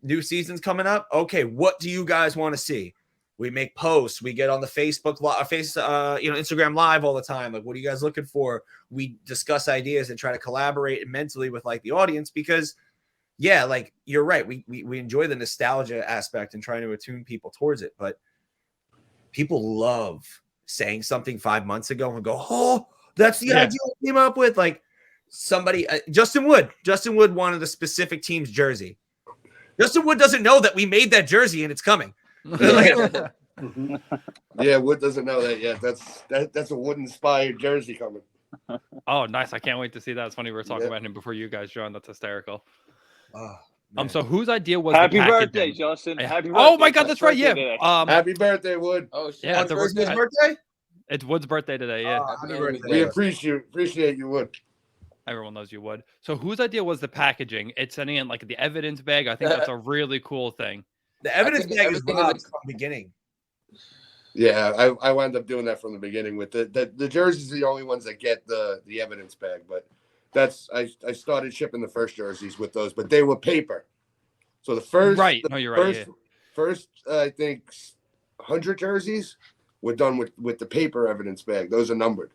New season's coming up. Okay, what do you guys want to see? We make posts. We get on the Facebook, Instagram Live all the time. Like, what are you guys looking for? We discuss ideas and try to collaborate mentally with like the audience because, yeah, like you're right. We enjoy the nostalgia aspect and trying to attune people towards it. But people love saying something 5 months ago and go, oh, that's the idea I came up with. Like somebody, Justin Wood wanted a specific team's jersey. Justin Wood doesn't know that we made that jersey and it's coming.
Yeah, Wood doesn't know that yet. That's a Wood-inspired jersey coming.
Oh, nice. I can't wait to see that. It's funny we were talking about him before you guys joined. That's hysterical. So whose idea was
happy
the
birthday,
packaging?
Justin? Happy birthday.
Oh my God, that's right. Yeah.
Happy birthday, Wood.
Oh shit.
Yeah,
It's Wood's birthday?
It's Wood's birthday today. Yeah.
Happy birthday.
We appreciate you, Wood.
Everyone knows you would. So whose idea was the packaging? It's sending in like the evidence bag. I think that's a really cool thing.
The evidence bag is
everything
Rob's from the beginning.
Yeah, I wound up doing that from the beginning with the jerseys are the only ones that get the evidence bag, but I started shipping the first jerseys with those, but they were paper. So the first
No, you're right.
First I think 100 jerseys were done with the paper evidence bag. Those are numbered.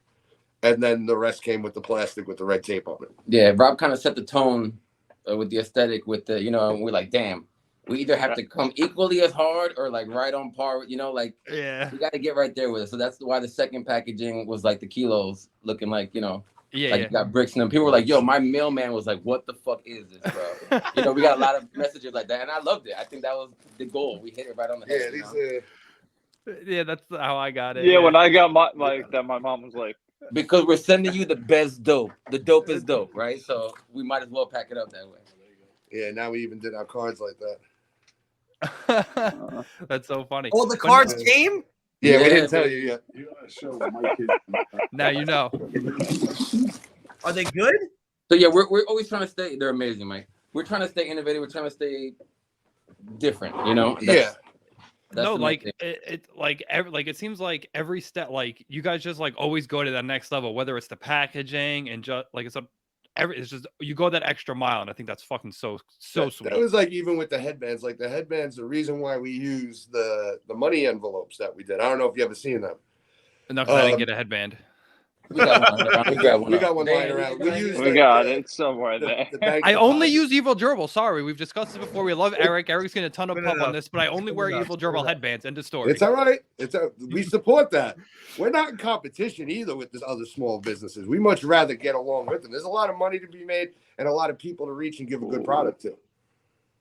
And then the rest came with the plastic with the red tape on it.
Yeah, Rob kind of set the tone with the aesthetic with the, and we're like, damn, we either have to come equally as hard or like right on par with, we got to get right there with it. So that's why the second packaging was like the kilos looking like, you got bricks in them. People were like, yo, my mailman was like, what the fuck is this, bro? We got a lot of messages like that. And I loved it. I think that was the goal. We hit it right on the head.
Yeah, that's how I got it.
Yeah, when I got my mom was like,
because we're sending you the best dope. The dope is dope, right? So we might as well pack it up that way.
Yeah, now we even did our cards like
that. That's so funny.
Oh, the cards came?
Yeah, we didn't tell you yet.
You gotta show my kids.
Now you know.
Are they good?
So yeah, we're always trying to stay. They're amazing, Mike. We're trying to stay innovative. We're trying to stay different.
No, like it seems like every step, like you guys just like always go to that next level, whether it's the packaging and just like it's just you go that extra mile, and I think that's fucking so sweet.
That was like even with the headbands. Like the headbands, the reason why we use the money envelopes that we did. I don't know if you ever seen them.
No, because I didn't get a headband.
We got
one lying around.
We got it somewhere there.
I only use Evil Gerbil. Sorry, we've discussed this before. We love Eric. Eric's getting a ton of pub on this, but I only wear Evil Gerbil headbands. End of story.
It's all right. We support that. We're not in competition either with this other small businesses. We much rather get along with them. There's a lot of money to be made and a lot of people to reach and give a good product to.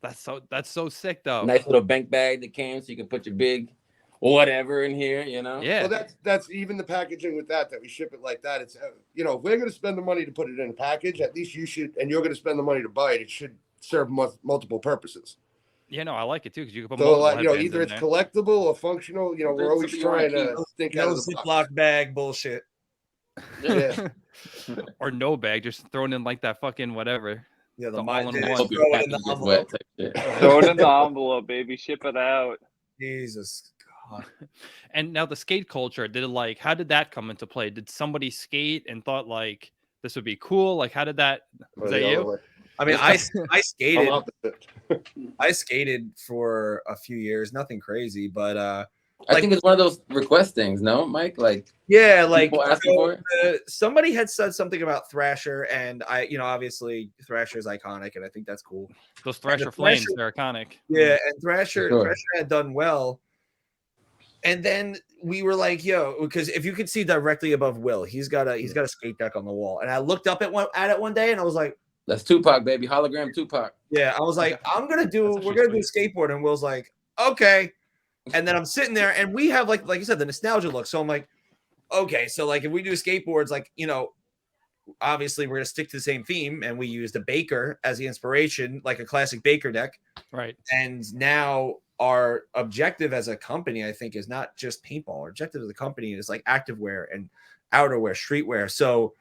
That's so sick though.
Nice little bank bag that came so you can put your big whatever in here,
Yeah.
Well, that's even the packaging with that we ship it like that. It's if we're going to spend the money to put it in a package, at least you should, and you're going to spend the money to buy it. It should serve multiple purposes.
Yeah, no, I like it too because you can put
so either it's collectible or functional. We're always trying to think out of the box.
Ziploc bag bullshit.
Yeah.
Or no bag, just thrown in like that fucking whatever.
Yeah,
the all-in-one.
throw it in the envelope.
Throw it in the envelope, baby. Ship it out.
Jesus.
And now the skate culture, how did that come into play? Did somebody skate and thought like this would be cool? Like how did that was that you?
I mean, I skated. I skated for a few years, nothing crazy, but
I think it's one of those request things, no, Mike? Like,
yeah, like
people asking for it.
Somebody had said something about Thrasher, and obviously Thrasher is iconic, and I think that's cool.
Those Thrasher flames, they're iconic.
Yeah, and Thrasher
Sure.
had done well. And then we were like, yo, because if you could see directly above Will, he's got a skate deck on the wall. And I looked up at it one day and I was like,
that's Tupac, baby. Hologram Tupac.
yeah, I was like, we're gonna do skateboard. And Will's like, okay. And then I'm sitting there and we have like you said, the nostalgia look. So I'm like, okay, so like if we do skateboards, like, obviously we're gonna stick to the same theme, and we used a Baker as the inspiration, like a classic Baker deck.
Right.
And now our objective as a company, I think, is not just paintball. Our objective as a company is like activewear and outerwear, streetwear. So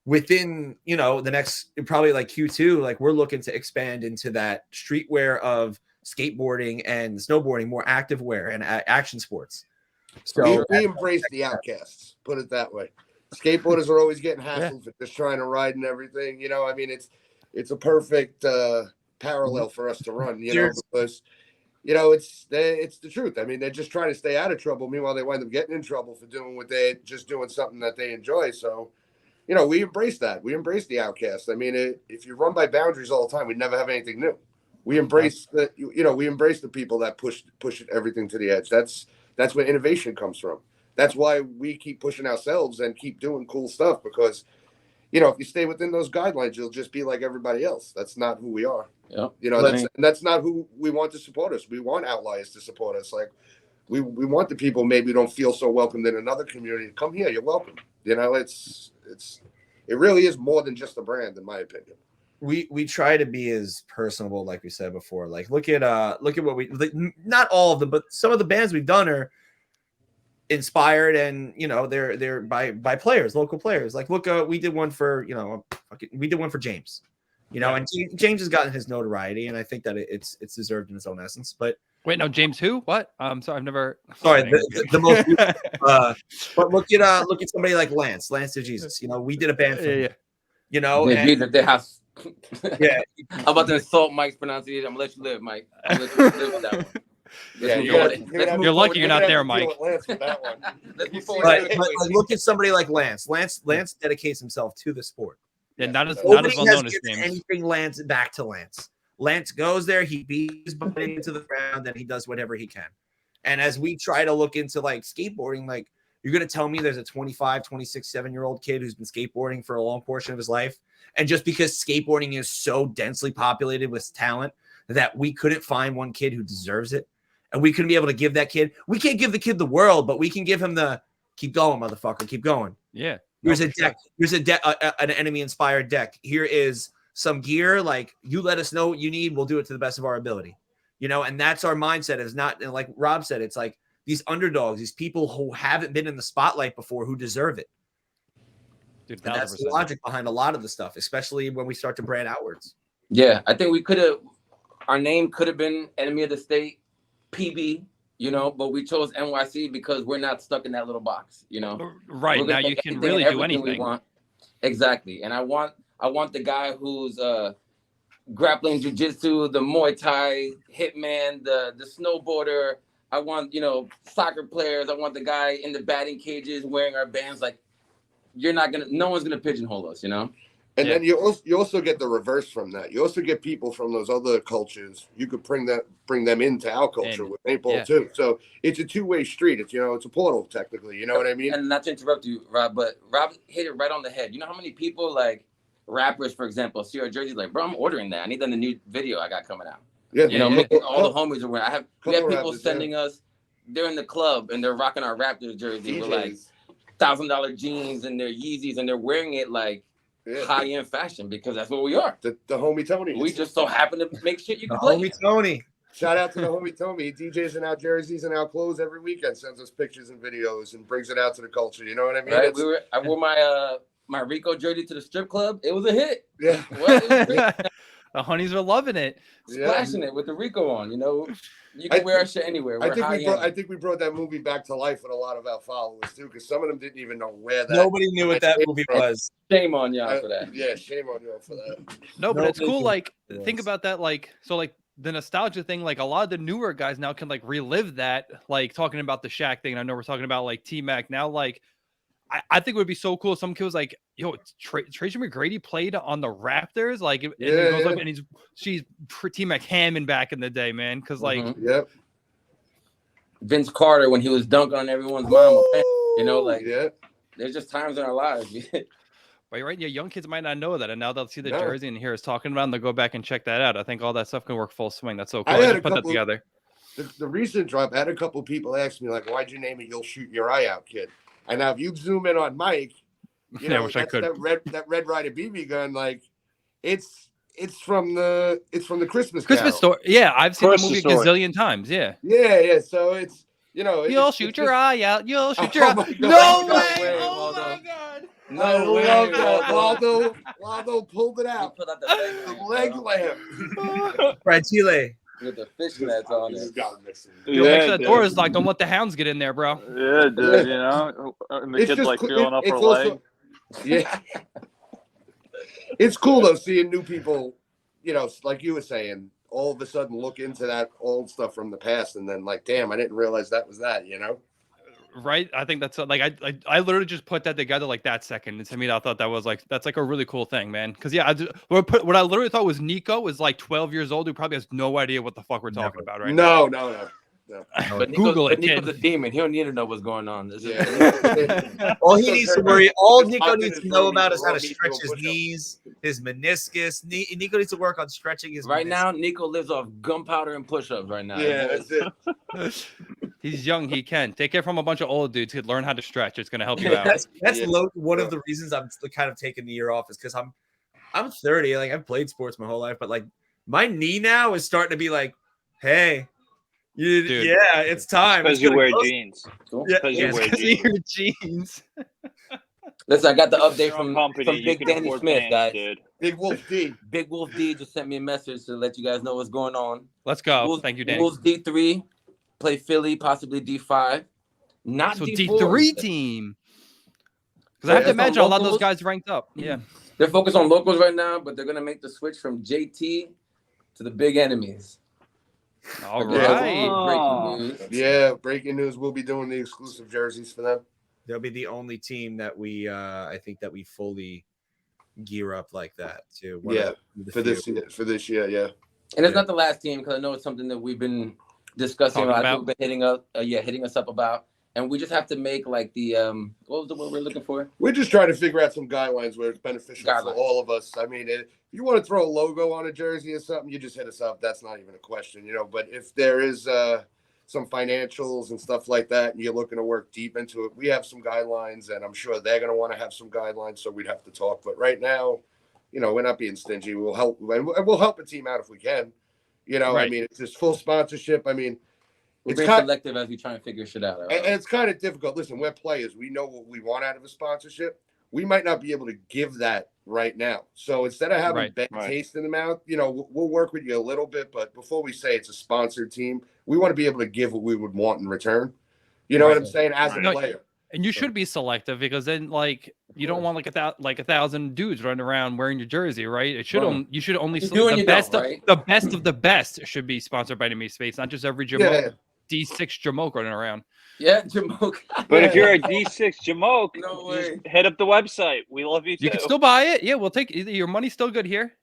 within, the next probably like Q2, like we're looking to expand into that streetwear of skateboarding and snowboarding, more activewear and action sports. So
we embrace the outcasts, put it that way. Skateboarders are always getting hassled for just trying to ride and everything. I mean, it's a perfect parallel for us to run, because it's the truth. I mean, they're just trying to stay out of trouble. Meanwhile, they wind up getting in trouble for doing doing something that they enjoy. So, we embrace that. We embrace the outcast. I mean, if you run by boundaries all the time, we'd never have anything new. We embrace we embrace the people that push everything to the edge. That's where innovation comes from. That's why we keep pushing ourselves and keep doing cool stuff, because, if you stay within those guidelines, you'll just be like everybody else. That's not who we are.
Yeah.
That's not who we want to support us. We want outliers to support us. Like we want the people maybe don't feel so welcomed in another community. Come here, you're welcome. It really is more than just a brand, in my opinion.
We try to be as personable, like we said before. Like look at what we like, not all of them, but some of the bands we've done are inspired, and they're by players, local players. Like look, we did one for James, and James has gotten his notoriety, and I think that it's deserved in its own essence. But
wait, no, James who? What? Sorry, I've never.
Sorry, the most. But look at somebody like Lance to Jesus. We did a band for him.
They have.
Yeah,
I'm about to insult Mike's pronunciation. I'm gonna let you live, Mike. I'm gonna let you live with that one.
Yeah,
you're lucky you're not there, Mike.
But look at somebody like Lance. Lance dedicates himself to the sport.
Yeah, not as
well
known as James.
Anything Lance back to Lance. Lance goes there, he beats his body into the ground, and he does whatever he can. And as we try to look into like skateboarding, like you're gonna tell me there's a 25, 26, 7-year-old kid who's been skateboarding for a long portion of his life, and just because skateboarding is so densely populated with talent that we couldn't find one kid who deserves it, and we couldn't be able to give that kid. We can't give the kid the world, but we can give him the keep going, motherfucker, keep going.
Yeah.
Here's a deck. Here's an enemy-inspired deck. Here is some gear. Like, you let us know what you need. We'll do it to the best of our ability. And that's our mindset. Is not, and like Rob said, it's like these underdogs, these people who haven't been in the spotlight before who deserve it.
Dude,
and that's the logic behind a lot of the stuff, especially when we start to brand outwards.
Yeah, I think our name could have been Enemy of the State, PB, but we chose NYC because we're not stuck in that little box,
Right, now you can really do anything.
We want. Exactly. And I want the guy who's grappling jiu-jitsu, the Muay Thai hitman, the snowboarder. I want, soccer players. I want the guy in the batting cages wearing our bands. Like, no one's gonna pigeonhole us,
And then you also get the reverse from that. You also get people from those other cultures. You could bring them into our culture with paintball too. So it's a two-way street. It's it's a portal technically. You know what I mean?
And not to interrupt you, Rob, but Rob hit it right on the head. You know how many people, like rappers, for example, see our jerseys like, bro, I'm ordering that. I need that in the new video I got coming out.
Yeah,
all the homies are wearing. We have people sending us. They're in the club and they're rocking our Raptors jersey with like $1,000 jeans and their Yeezys, and they're wearing it like high-end fashion because that's what we are.
The homie Tony.
We just so happen to make shit you can play.
Homie Tony.
Shout out to the homie Tony. He DJs in our jerseys and our clothes every weekend, sends us pictures and videos and brings it out to the culture. You know what I mean?
Right? I wore my Rico jersey to the strip club. It was a hit.
Yeah.
The honeys were loving it.
Splashing it with the Rico on, You can wear our shit anywhere.
I think we brought that movie back to life with a lot of our followers too, because some of them didn't even know where that.
Nobody knew what that movie was.
Shame on y'all for that.
Yeah, shame on y'all for that.
No, but it's cool. Like, think about that. Like, so, like, the nostalgia thing, like a lot of the newer guys now can like relive that, like talking about the Shaq thing. I know we're talking about like T-Mac now. Like, I think it would be so cool. If some kid was like, yo, Tracy McGrady played on the Raptors, like, and then goes up and she's T-Mac Hammond back in the day, man. Cause like,
Vince Carter when he was dunking on everyone's mama, you know, like, there's just times in our lives.
Right, yeah, young kids might not know that, and now they'll see the jersey and hear us talking about it, and they'll go back and check that out. I think all that stuff can work full swing. That's so cool. I just put that together.
The recent drop, I had a couple people ask me, like, why'd you name it You'll Shoot Your Eye Out Kid? And now if you zoom in on Mike, you know,
I could.
that Red Ryder BB gun, like, it's from the Christmas
Story. Yeah, I've seen the movie a gazillion times. Yeah.
So it's, you know,
you'll shoot your eye out. You'll shoot your eye. No way! Oh my god!
No way! I love that. Waldo pulled it out.
Pulled out the
leg lamp.
Right, Chile.
With the fishnets on it.
Yeah, the door is like, don't let the hounds get in there, bro.
Yeah, dude. You know, and the kid's like feeling up her leg.
Yeah. It's cool though seeing new people, you know, like you were saying, all of a sudden look into that old stuff from the past and then like, damn, I didn't realize that was that, you know?
Right. I think that's like, I literally just put that together like that second. And to me, I thought that was like, that's like a really cool thing, man. Cause yeah, what I literally thought was Nico was like 12 years old, who probably has no idea what the fuck we're talking about, right?
No.
But Nico's a demon. He don't need to know what's going on.
All he needs to worry, all Nico needs to know about is how to stretch his knees, his meniscus. Nico needs to work on stretching his.
Right now, Nico lives off gunpowder and push-ups. Right now,
yeah, that's it.
He's young. He can take it from a bunch of old dudes. He'd learn how to stretch. It's gonna help you out.
That's one of the reasons I'm kind of taking the year off is because I'm 30. Like I've played sports my whole life, but like my knee now is starting to be like, hey. Yeah, it's time.
Because you wear jeans.
Because you wear jeans.
Listen, I got the update from Big Danny Smith, guys.
Dude.
Big Wolf D.
Big Wolf D just sent me a message to let you guys know what's going on.
Let's go. Thank you, Danny.
Wolves D3, play Philly, possibly D5. Not
so
D4.
D3 team. Because I have to imagine a lot of those guys ranked up. Yeah.
They're focused on locals right now, but they're going to make the switch from JT to the big enemies.
All right.
Breaking news.
Yeah, breaking news. We'll be doing the exclusive jerseys for them.
They'll be the only team that we, I think that we fully gear up like that too.
For this year, yeah.
And it's not the last team because I know it's something that we've been discussing. People been hitting us up about. And we just have to make like the what was the word we're looking for?
We're just trying to figure out some guidelines where it's beneficial for all of us. I mean, if you want to throw a logo on a jersey or something, you just hit us up. That's not even a question, you know. But if there is some financials and stuff like that, and you're looking to work deep into it, we have some guidelines, and I'm sure they're going to want to have some guidelines. So we'd have to talk. But right now, you know, we're not being stingy. We'll help, and we'll help a team out if we can. You know, right. I mean, it's just full sponsorship. I mean.
We're being selective as we try and figure shit out.
Right? And it's kind of difficult. Listen, we're players. We know what we want out of a sponsorship. We might not be able to give that right now. So instead of having bad taste in the mouth, you know, we'll work with you a little bit. But before we say it's a sponsored team, we want to be able to give what we would want in return. You know what I'm saying? As a player.
And you should be selective because then, like, you don't want like a thousand dudes running around wearing your jersey, right? It should you should only select the best of the best should be sponsored by Enemy Space, not just every Jamoke. D6 Jamoke running around.
Yeah, Jamoke.
But if you're a D6 Jamoke, just hit up the website. We love you too.
You can still buy it. Yeah, we'll take your money's still good here.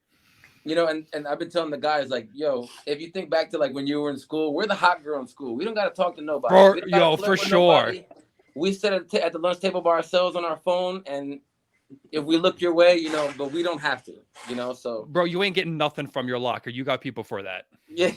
You know, and I've been telling the guys, like, yo, if you think back to like when you were in school, we're the hot girl in school. We don't got to talk to nobody.
For sure.
Nobody. We sit at the lunch table by ourselves on our phone, and if we look your way, you know, but we don't have to, you know. So,
bro, you ain't getting nothing from your locker. You got people for that.
Yeah,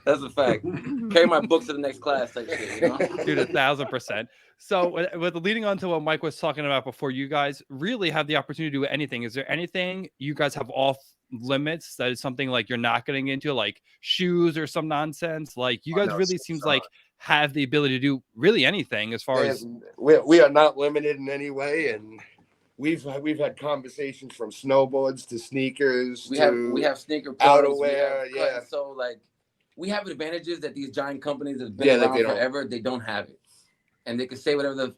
that's a fact. Carry my books to the next class, type shit, you know?
Dude, 1,000%. So, with leading on to what Mike was talking about before, you guys really have the opportunity to do anything. Is there anything you guys have off limits that is something like you're not getting into, like shoes or some nonsense? Like you guys really seems like have the ability to do really anything as far as
we are not limited in any way, and we've had conversations from snowboards to sneakers.
We have sneaker
outerwear. Yeah.
So like we have advantages that these giant companies that have been around forever, they don't have it, and they can say whatever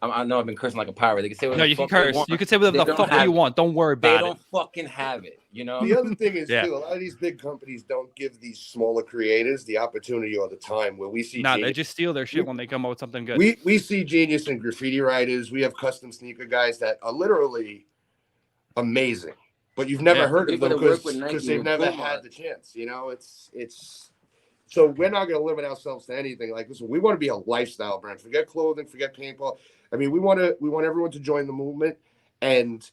I know I've been cursing like a pirate. They can say
No,
whatever
you
the
can
fuck they
curse.
want.
You can say whatever
They
the
don't
fuck
have
you
it.
want. Don't worry
They
about
don't
it.
fucking have it, you know?
The other thing is,
Yeah.
too, a lot of these big companies don't give these smaller creators the opportunity or the time where we see
Nah, they
genius.
just steal their shit when they come up with something good.
We see genius in graffiti writers. We have custom sneaker guys that are literally amazing, but you've never
Yeah.
heard of
People
them
that work with Nike,
because they've
with
never
Puma.
had the chance. You know, it's so we're not going to limit ourselves to anything. Like, listen, we want to be a lifestyle brand. Forget clothing, forget paintball. I mean, we want everyone to join the movement and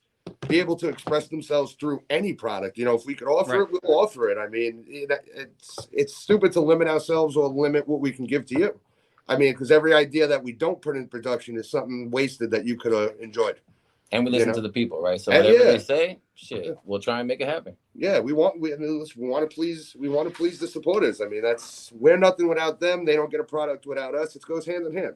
be able to express themselves through any product. You know, if we could offer it, we'll offer it. I mean, it's stupid to limit ourselves or limit what we can give to you. I mean, because every idea that we don't put in production is something wasted that you could have enjoyed.
And we listen to the people, right? So
And
whatever they say, shit, we'll try and make it happen.
Yeah, we want to please the supporters. I mean, we're nothing without them. They don't get a product without us. It goes hand in hand.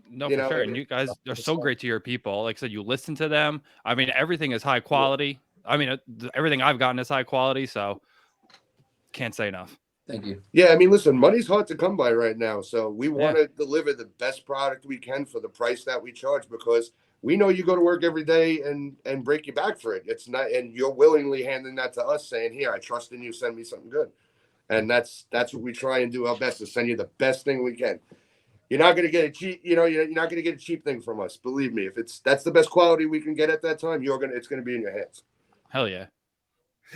No, for sure. And you guys are so great to your people. Like I said, you listen to them. I mean, everything is high quality. I mean, everything I've gotten is high quality. So can't say enough.
Thank you.
Yeah, I mean, listen, money's hard to come by right now. So we want to deliver the best product we can for the price that we charge, because we know you go to work every day and break your back for it. It's not, and you're willingly handing that to us, saying, "Here, I trust in you. Send me something good." And that's what we try and do our best, to send you the best thing we can. You're not going to get a cheap, you're not going to get a cheap thing from us. Believe me, if that's the best quality we can get at that time, it's going to be in your hands.
Hell yeah.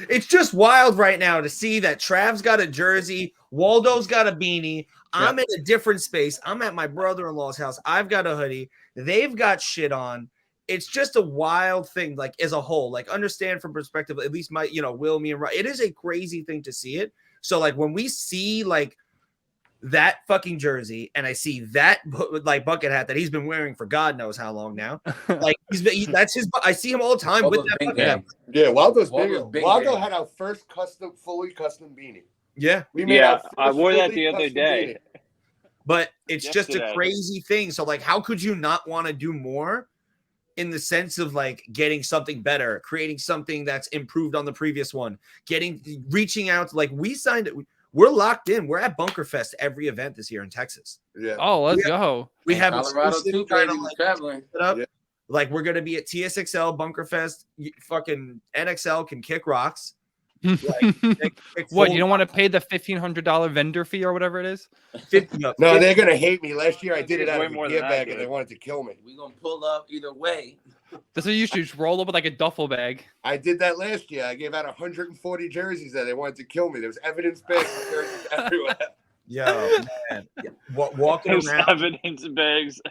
It's just wild right now to see that Trav's got a jersey, Waldo's got a beanie. I'm in a different space. I'm at my brother-in-law's house. I've got a hoodie. They've got shit on. It's just a wild thing, like, as a whole. Like, understand from perspective, at least my, Will, me, and Ryan. It is a crazy thing to see it. So, like, when we see, like, that fucking jersey, and I see that like bucket hat that he's been wearing for God knows how long now. Like, that's his. I see him all the time with that bucket hat.
Yeah, Waldo's
big.
Waldo had our first fully custom beanie.
Yeah,
we made
I wore that the other day.
Beanie.
But it's just a crazy thing. So, like, how could you not want to do more? In the sense of, like, getting something better, creating something that's improved on the previous one, reaching out to, like, we signed it. We're locked in. We're at Bunker Fest every event this year in Texas.
Yeah.
Oh, let's go.
We have Colorado too, baby. We're traveling.
Yeah. Like, we're gonna be at TSXL, Bunker Fest. Fucking NXL can kick rocks. Like,
what, you don't want to pay the $1,500 vendor fee or whatever it is?
No, they're gonna hate me. Last year I did it out of a gear bag and they wanted to kill me.
We're gonna pull up either way.
That's what you should just roll up with like a duffel bag.
I did that last year. I gave out 140 jerseys that they wanted to kill me. There was evidence bags of jerseys everywhere.
Yo, man. Walking around.
Evidence bags.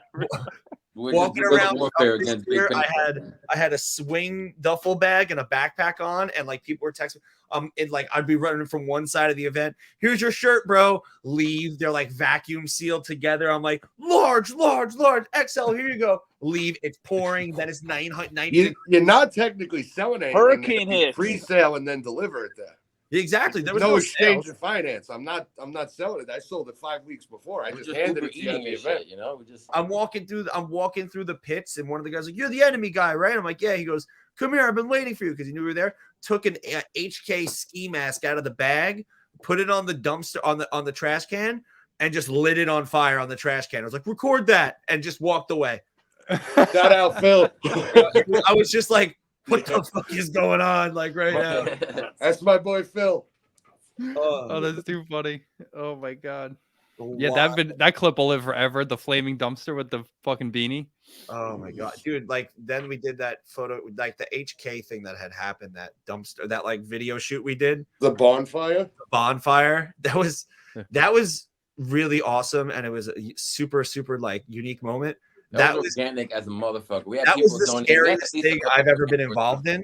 Walking around this year, I had a swing duffel bag and a backpack on, and, like, people were texting. And, like, I'd be running from one side of the event. Here's your shirt, bro. Leave. They're, like, vacuum sealed together. I'm like, large, XL. Here you go. Leave. It's pouring. Then it's 990.
You're not technically selling anything.
Hurricane hit.
Pre-sale and then deliver it there.
Exactly. There was
no exchange of finance. I'm not selling it. I sold it 5 weeks before. I just handed it to you at the event.
I'm walking through the pits, and one of the guys like, "You're the enemy guy, right?" I'm like, "Yeah." He goes, "Come here. I've been waiting for you," because he knew we were there. Took an HK ski mask out of the bag, put it on the dumpster on the trash can, and just lit it on fire on the trash can. I was like, "Record that," and just walked away.
Shout out, Phil.
I was just like, what the fuck is going on, like, right now?
That's my boy Phil.
Oh, that's too funny. Oh my god. Yeah, that clip will live forever. The flaming dumpster with the fucking beanie.
Oh my god, dude! Like, then we did that photo, like the HK thing that had happened. That dumpster, that, like, video shoot we did.
The bonfire.
That was really awesome, and it was a super, like, unique moment.
That was organic as a motherfucker. We had
that
people
was the scariest thing I've ever been involved in,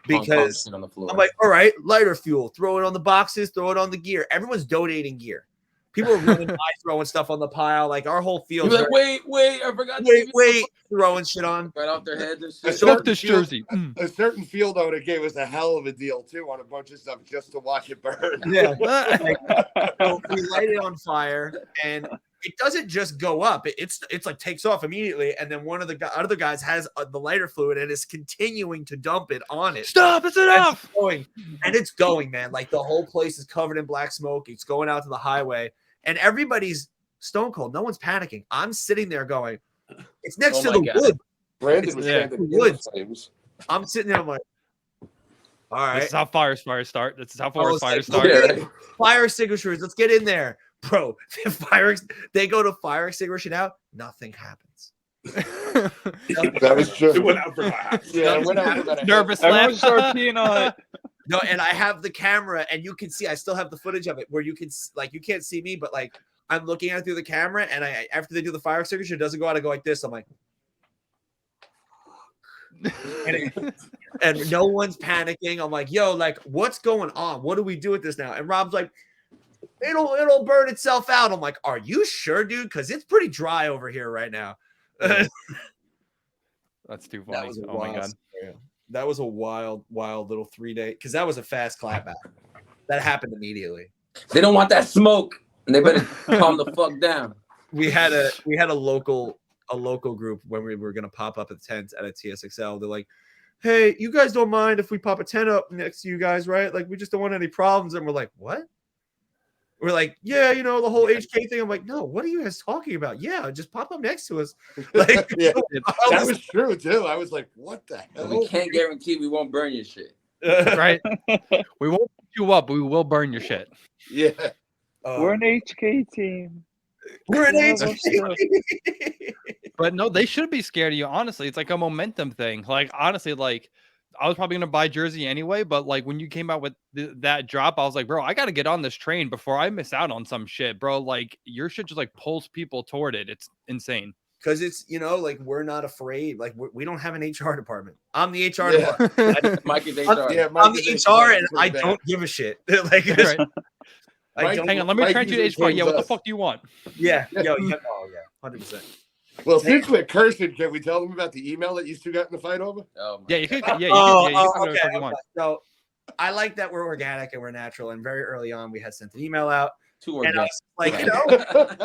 because
on the floor.
I'm like, all right, lighter fuel, throw it on the boxes, throw it on the gear. Everyone's donating gear. People are running by, throwing stuff on the pile. Like, our whole field.
Like, wait, I forgot.
Wait, throwing shit on
right off their heads and shit.
Fuck this jersey.
A certain field owner gave us a hell of a deal too on a bunch of stuff just to watch it burn.
Yeah, so we light it on fire, and it doesn't just go up. It's like takes off immediately, and then one of the other guys has the lighter fluid and is continuing to dump it on it.
Stop! It's enough.
It's going, man. Like, the whole place is covered in black smoke. It's going out to the highway, and everybody's stone cold. No one's panicking. I'm sitting there going, It's next
Oh
to
my
the
God.
wood.
Brandon was
Yeah.
standing in the flames.
I'm sitting there, I'm like, all right.
This is how fires start. This is how
I
forest
was
fires
like,
start.
Yeah,
okay,
right.
fire extinguishers, let's get in there. Bro, they go to fire extinguishing out, nothing happens.
That was true.
It went out for about half.
Yeah, it went out for about a
Nervous
half.
Everyone
laugh.
start peeing on it.
No, and I have the camera, and you can see, I still have the footage of it where you can, like, you can't see me, but like, I'm looking at it through the camera, and after they do the fire extinguisher, it doesn't go out, I go like this. I'm like, and no one's panicking. I'm like, yo, like, what's going on? What do we do with this now? And Rob's like, it'll burn itself out. I'm like, are you sure, dude? Because it's pretty dry over here right now.
That's too funny.
That was a
Oh my
wild
god.
scenario. That was a wild little 3-day, because that was a fast clapback. That happened immediately.
They don't want that smoke, and they better calm the fuck down.
We had a local group when we were gonna pop up a tent at a TSXL. They're like, hey, you guys don't mind if we pop a tent up next to you guys, right? Like, we just don't want any problems. And we're like, what? We're like, yeah, you know, the whole HK thing. I'm like, no, what are you guys talking about? Yeah, just pop up next to us. Like,
Yeah, that was true too. I was like, what the
And
hell?
we can't guarantee we won't burn your shit.
Right. We won't put you up, but we will burn your shit.
Yeah.
We're an HK team.
We're an
Love
HK.
But no, they should be scared of you. Honestly, it's like a momentum thing. Like honestly, like I was probably gonna buy jersey anyway, but like when you came out with that drop, I was like, bro, I gotta get on this train before I miss out on some shit, bro. Like your shit just like pulls people toward it. It's insane.
Because it's, you know, like, we're not afraid. Like, we don't have an HR department. I'm the HR
Yeah.
department.
Mike is HR.
Yeah,
I'm
Mike
the
is
HR, and
pretty
I
bad.
don't give a shit. Like,
Right.
I
Mike-
don't.
Hang on, let me
Mike
transfer you to
usually
HR. Yeah, what the
blames us.
fuck do you want?
Yeah, yo, yeah, oh yeah, 100%.
Well, since we're cursing, can we tell them about the email that you two got in the fight over?
Oh my
Yeah, you could.
God.
Yeah, you can. Yeah, you can.
okay,
Whatever you want.
So I like that we're organic and we're natural. And very early on, we had sent an email out,
Too
and I
organic.
was like, you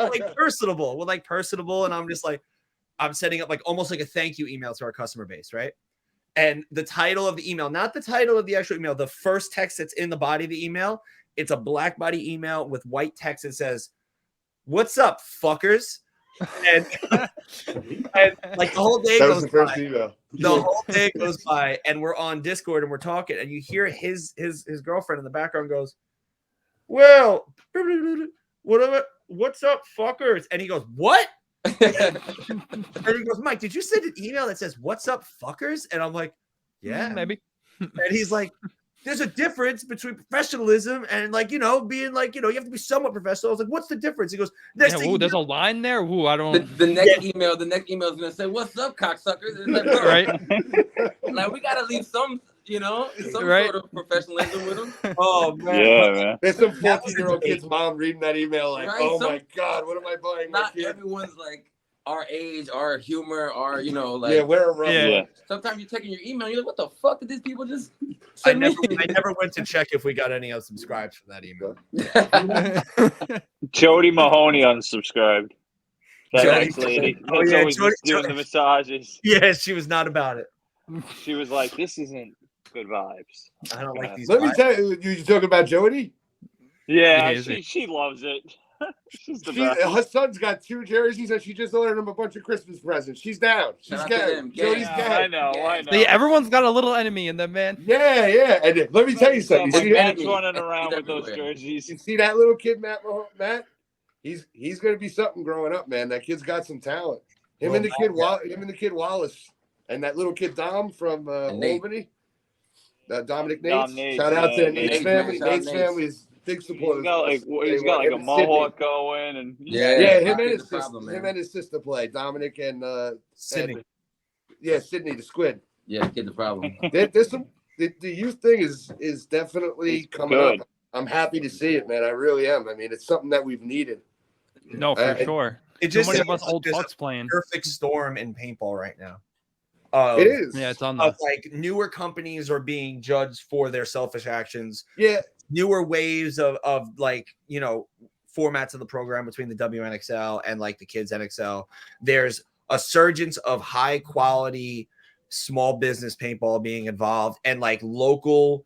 know, like personable. We're like personable, and I'm just like, I'm setting up like almost like a thank you email to our customer base, right? And the title of the email, not the title of the actual email, the first text that's in the body of the email, it's a black body email with white text that says, "What's up, fuckers?" And, and like the whole day
That was
goes
the first
by.
ame
The whole day goes by, and we're on Discord and we're talking, and you hear his girlfriend in the background goes, "Well, what's up, fuckers?" And he goes, "What?" And he goes, "Mike, did you send an email that says what's up, fuckers?" And I'm like, "Yeah,
Maybe.
And he's like, "There's a difference between professionalism and, like, you know, being like, you know, you have to be somewhat professional." I was like, "What's the difference?" He goes,
Yeah,
"Next thing
ooh,
you
there's a line there. Ooh, I
The,
don't.
the next email is gonna say, "What's up, cocksuckers?" It's like, bro,
Right.
like we gotta leave some, some
Right.
sort of professionalism with them.
oh man,
Yeah, man.
There's some
That was
14-year-old
the
kid's mom reading that email like,
Right,
oh
some-
my God, what am I buying? my
Not
kid?
everyone's like our age, our humor, our like.
Yeah, we're a rough
Yeah.
one.
Sometimes you're checking your email, you're like, "What the fuck did these people just
I
send me?"
never went to check if we got any unsubscribes from that email."
Jody Mahoney unsubscribed. That
Jody-
next lady.
Oh,
That's
yeah,
always
Jody-
just doing the massages.
Yeah, she was not about it.
She was like, "This isn't good vibes."
I don't like these.
Let me
vibes.
tell you, you talking about Jody?
Yeah,
He is
she loves it. She's the
She,
best.
her son's got 2 jerseys and she just ordered him a bunch of Christmas presents. She's down. She's
Shout out to
down.
them.
Jody's
Yeah,
down.
I know.
See, everyone's got a little enemy in them, man.
Yeah, yeah. And let me tell you something. You
Like
see,
Matt's
enemy.
running around with those
Everywhere.
jerseys.
you see that little kid, Matt? He's gonna be something growing up, man. That kid's got some talent. Him
Well,
and the kid Wallace, and that little kid Dom from
Nate.
Albany. Dominic
Dom
Nates.
Nates,
Shout out to
yeah,
Nate's
Nates,
family.
man.
Nate's
Shout out
family is big
He's
supporters.
got like
Him
a
and
mohawk going, and
Yeah,
Yeah, him
Doc
and
is
his
the problem,
sister.
man.
Him and his sister play. Dominic and
Sydney.
Sydney the Squid.
Yeah, kid, the problem.
There's some the youth thing is definitely coming
good.
up. I'm happy to see it, man. I really am. I mean, it's something that we've needed.
No, for sure.
It
Too
just
many of
seems
us
like
old
there's a
fucks playing.
perfect storm in paintball right now.
It is.
Yeah, it's on
Of
the.
like newer companies are being judged for their selfish actions.
Yeah.
Newer waves of like, you know, formats of the program between the WNXL and like the kids NXL. There's a surgence of high quality small business paintball being involved, and like local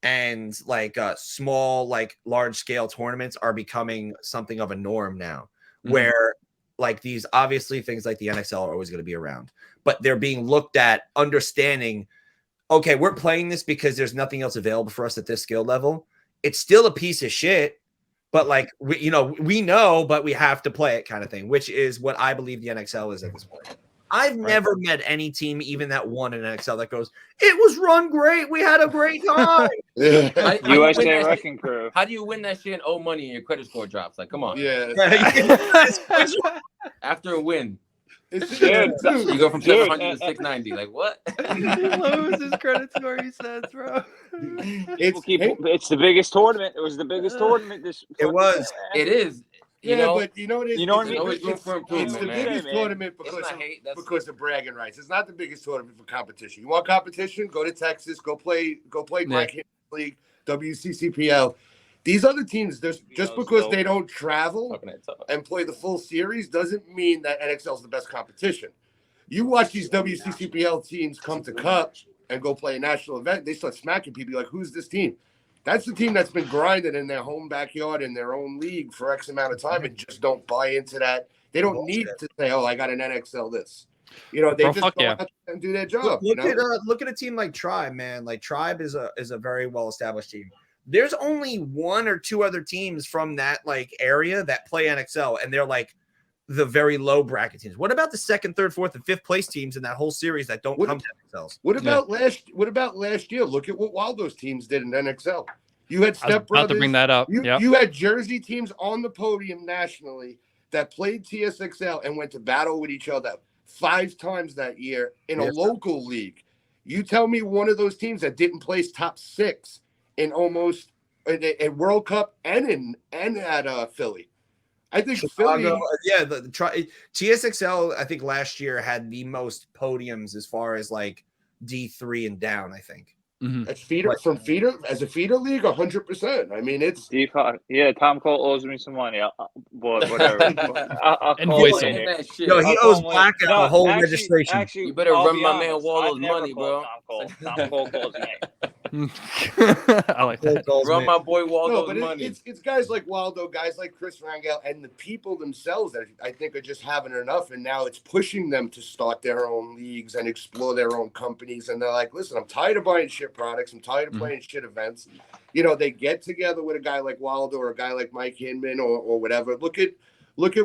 and like small, like large scale tournaments are becoming something of a norm now,
Mhm.
where like these obviously things like the NXL are always going to be around, but they're being looked at, understanding, okay, we're playing this because there's nothing else available for us at this skill level. It's still a piece of shit, but like we know, but we have to play it kind of thing, which is what I believe the NXL is at this point. I've never met any team, even that won in NXL, that goes, it was run great. We had a great time.
USA Wrecking Crew.
How do you win that shit and owe money and your credit score drops? Like, come on.
Yeah.
After a win,
It's,
you go from 700 to 690. Like, what?
He loses his credit score, he says, bro.
It's the biggest tournament. It was the biggest tournament.
It was.
It is.
But you know what it is?
You know what I mean?
Always room for improvement,
It's the
man.
biggest tournament because of bragging rights. It's not the biggest tournament for competition. You want competition? Go to Texas. Go play Mike League, WCCPL. These other teams, just because they don't travel and play the full series doesn't mean that NXL is the best competition. You watch these WCCPL teams come to Cup and go play a national event, they start smacking people like, who's this team? That's the team that's been grinding in their home backyard in their own league for X amount of time and just don't buy into that. They don't need to say, oh, I got an NXL this. They just go out and do their job.
Look at a team like Tribe, man. Like Tribe is a very well-established team. There's only one or two other teams from that like area that play NXL, and they're like the very low bracket teams. What about the second, third, fourth, and fifth place teams in that whole series that don't come to NXLs?
What about last year? Look at what Waldo's teams did in NXL. You had Step Brothers.
About to bring that up.
You had Jersey teams on the podium nationally that played TSXL and went to battle with each other 5 times that year in a local league. You tell me one of those teams that didn't place top 6 in almost a World Cup and at Philly. I think
Chicago, Philly, TSXL, I think last year had the most podiums as far as like D3 and down, I think.
Mm-hmm.
That's feeder as a feeder league, 100%. I mean, it's
Tom Cole owes me some money. Whatever. I'll
invoice him.
No, he owes Blackout a whole registration.
Actually,
you better run my man
honest,
Waldo's money, bro.
Tom Cole calls me.
I like that.
Run my boy Waldo's money.
It's guys like Waldo, guys like Chris Rangel, and the people themselves that I think are just having enough, and now it's pushing them to start their own leagues and explore their own companies. And they're like, listen, I'm tired of buying shit products. I'm tired of playing shit events. They get together with a guy like Waldo or a guy like Mike Hinman or whatever. Look at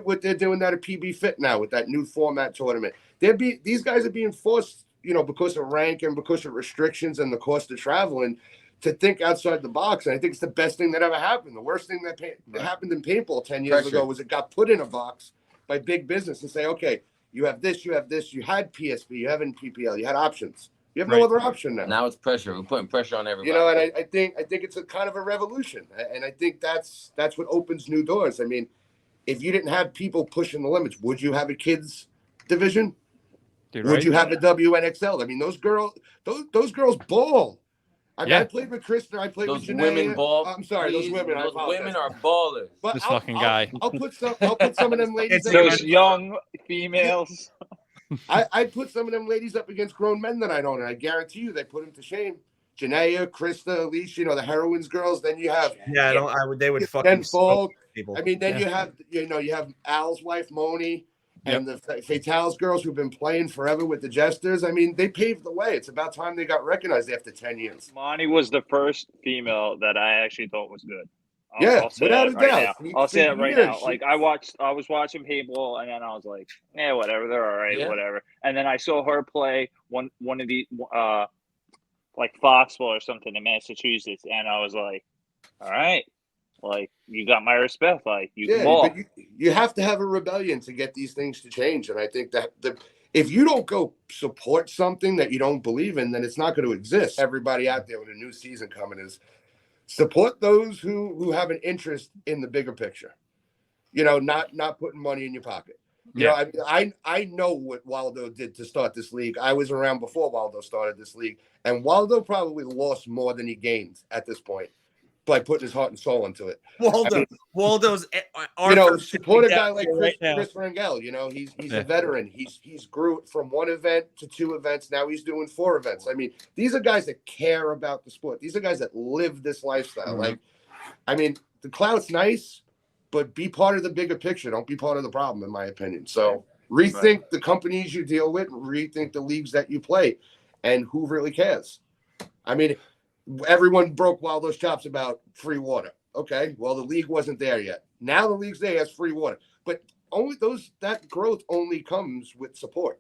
what they're doing at a PB Fit now with that new format tournament. These guys are being forced, because of rank and because of restrictions and the cost of traveling, to think outside the box. And I think it's the best thing that ever happened. The worst thing that happened in paintball 10 years ago was it got put in a box by big business and say, okay, you have this, you had PSP, you have PPL, you had options. You have no other option now.
Now it's pressure. We're putting pressure on everybody.
And I think it's a kind of a revolution. And I think that's what opens new doors. I mean, if you didn't have people pushing the limits, would you have a kids division? Would you have a WNXL? I mean, those girls ball. I played with Kristen. I played
those
with Janae.
Women ball.
I'm sorry, those women.
Those women are ballers.
But
this fucking guy.
I'll put some of them ladies.
Those young females.
I put some of them ladies up against grown men that I don't, and I guarantee you they put them to shame. Janaea, Krista, Alicia, the heroines girls. Then you have
they would fucking
fall.
people.
I mean, then you have you have Al's wife Moni. And the Fatales girls who've been playing forever with the Jesters. I mean, they paved the way. It's about time they got recognized after 10 years.
Monty was the first female that I actually thought was good.
I'll say
without
a doubt.
I'll say that right now. Like I was watching paintball, and then I was like, whatever, they're all right, whatever. And then I saw her play one of the like Foxball or something in Massachusetts, and I was like, all right. Like, you got my respect. Like, you can ball.
But you have to have a rebellion to get these things to change. And I think that if you don't go support something that you don't believe in, then it's not going to exist. Everybody out there with a new season coming is support those who have an interest in the bigger picture. Not putting money in your pocket. I know what Waldo did to start this league. I was around before Waldo started this league. And Waldo probably lost more than he gained at this point by putting his heart and soul into it.
Waldo's
support a guy like Chris Rangel. He's a veteran. He's grew from one event to 2 events. Now he's doing 4 events. I mean, these are guys that care about the sport. These are guys that live this lifestyle. Mm-hmm. Like, I mean, the clout's nice, but be part of the bigger picture. Don't be part of the problem, in my opinion. So rethink the companies you deal with, rethink the leagues that you play, and who really cares? I mean, everyone broke while those chops about free water. Okay, well, the league wasn't there yet. Now the league's there, has free water, but only that growth only comes with support.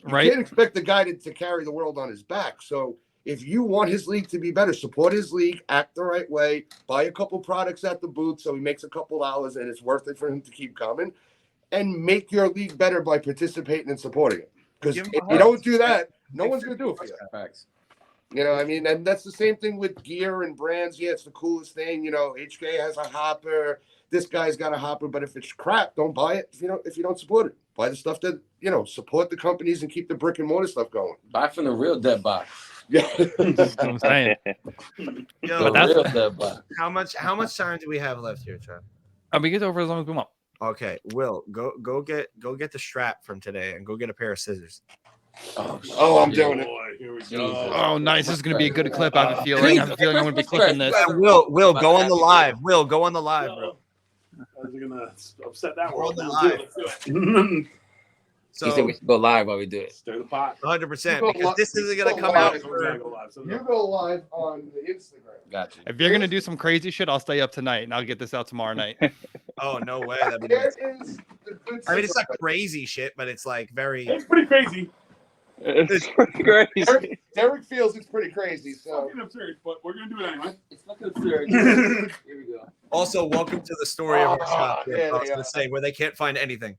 You can't expect the guy to carry the world on his back. So if you want his league to be better, support his league, act the right way, buy a couple products at the booth so he makes a couple dollars and it's worth it for him to keep coming, and make your league better by participating and supporting it. Because if you don't do that, no one's going to do it for you.
Facts.
You know, I mean, and that's the same thing with gear and brands. Yeah, it's the coolest thing. You know, HK has a hopper. This guy's got a hopper, but if it's crap, don't buy it. If you don't support it, buy the stuff that support the companies and keep the brick and mortar stuff going.
Buy from the real dead box.
Yeah,
That's what I'm saying.
Yo,
But
Real dead box.
how much time do we have left here, Trev?
We get over as long as we want.
Okay, Will, go get the strap from today and go get a pair of scissors.
Oh, I'm doing it.
Boy, here we
Jesus.
go.
Oh, nice. This is going to be a good clip. I have a feeling. I'm going to be clipping this.
Will, go on the live. Will, go on the live, bro.
How's it gonna upset that
We're
world
on the
now?
live.
Let's do it.
He said
So
we should go live while we do it.
Stir the pot.
100% because this isn't gonna come
live.
out for
You go live on the Instagram.
Got you.
If you're going to do some crazy shit, I'll stay up tonight and I'll get this out tomorrow night.
oh no way. That'd be
There
nuts.
is the good
I mean it's not
surprise.
crazy shit, but it's like very
It's pretty crazy.
It's pretty crazy.
Derek feels it's pretty crazy.
It's
So
fucking absurd, but we're gonna do it anyway.
It's fucking absurd. Here we go.
also welcome to the story of our shop.
yeah,
I was
they
gonna
are.
say where they can't find anything.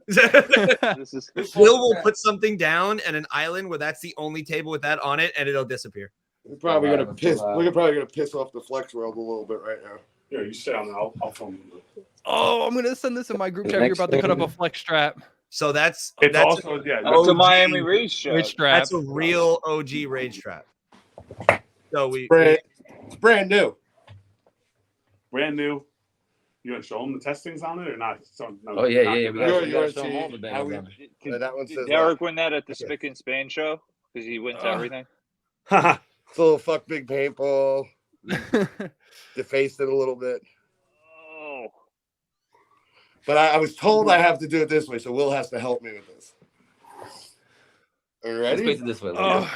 This is
Will put something down and an island where that's the only table with that on it, and it'll disappear.
we're probably
Live,
gonna
it's
piss.
live.
We're probably gonna piss off the Flex world a little bit right now.
Here, you sit down and I'll film you.
Oh, I'm going to send this in my group chat. You're about to cut up a flex strap.
So that's
It's
that's
also
it's
OG
a Miami Rage strap.
Rage strap.
that's a real OG rage trap. So
It's brand new.
Brand new. You gonna show them the testings on it or not? So, no,
Oh yeah,
not
yeah.
give
We
it
You're-
gotta,
up.
we
you're
gotta show 'em all the
how
bangers
we-
on it.
That one
Did
says
Derek win that at the Spick and Span show? Because he wins everything.
it's a little fuck big paintball. Defaced it a little bit.
Oh,
But I was told I have to do it this way, so Will has to help me with this. Are you
Let's face
ready?
it this way.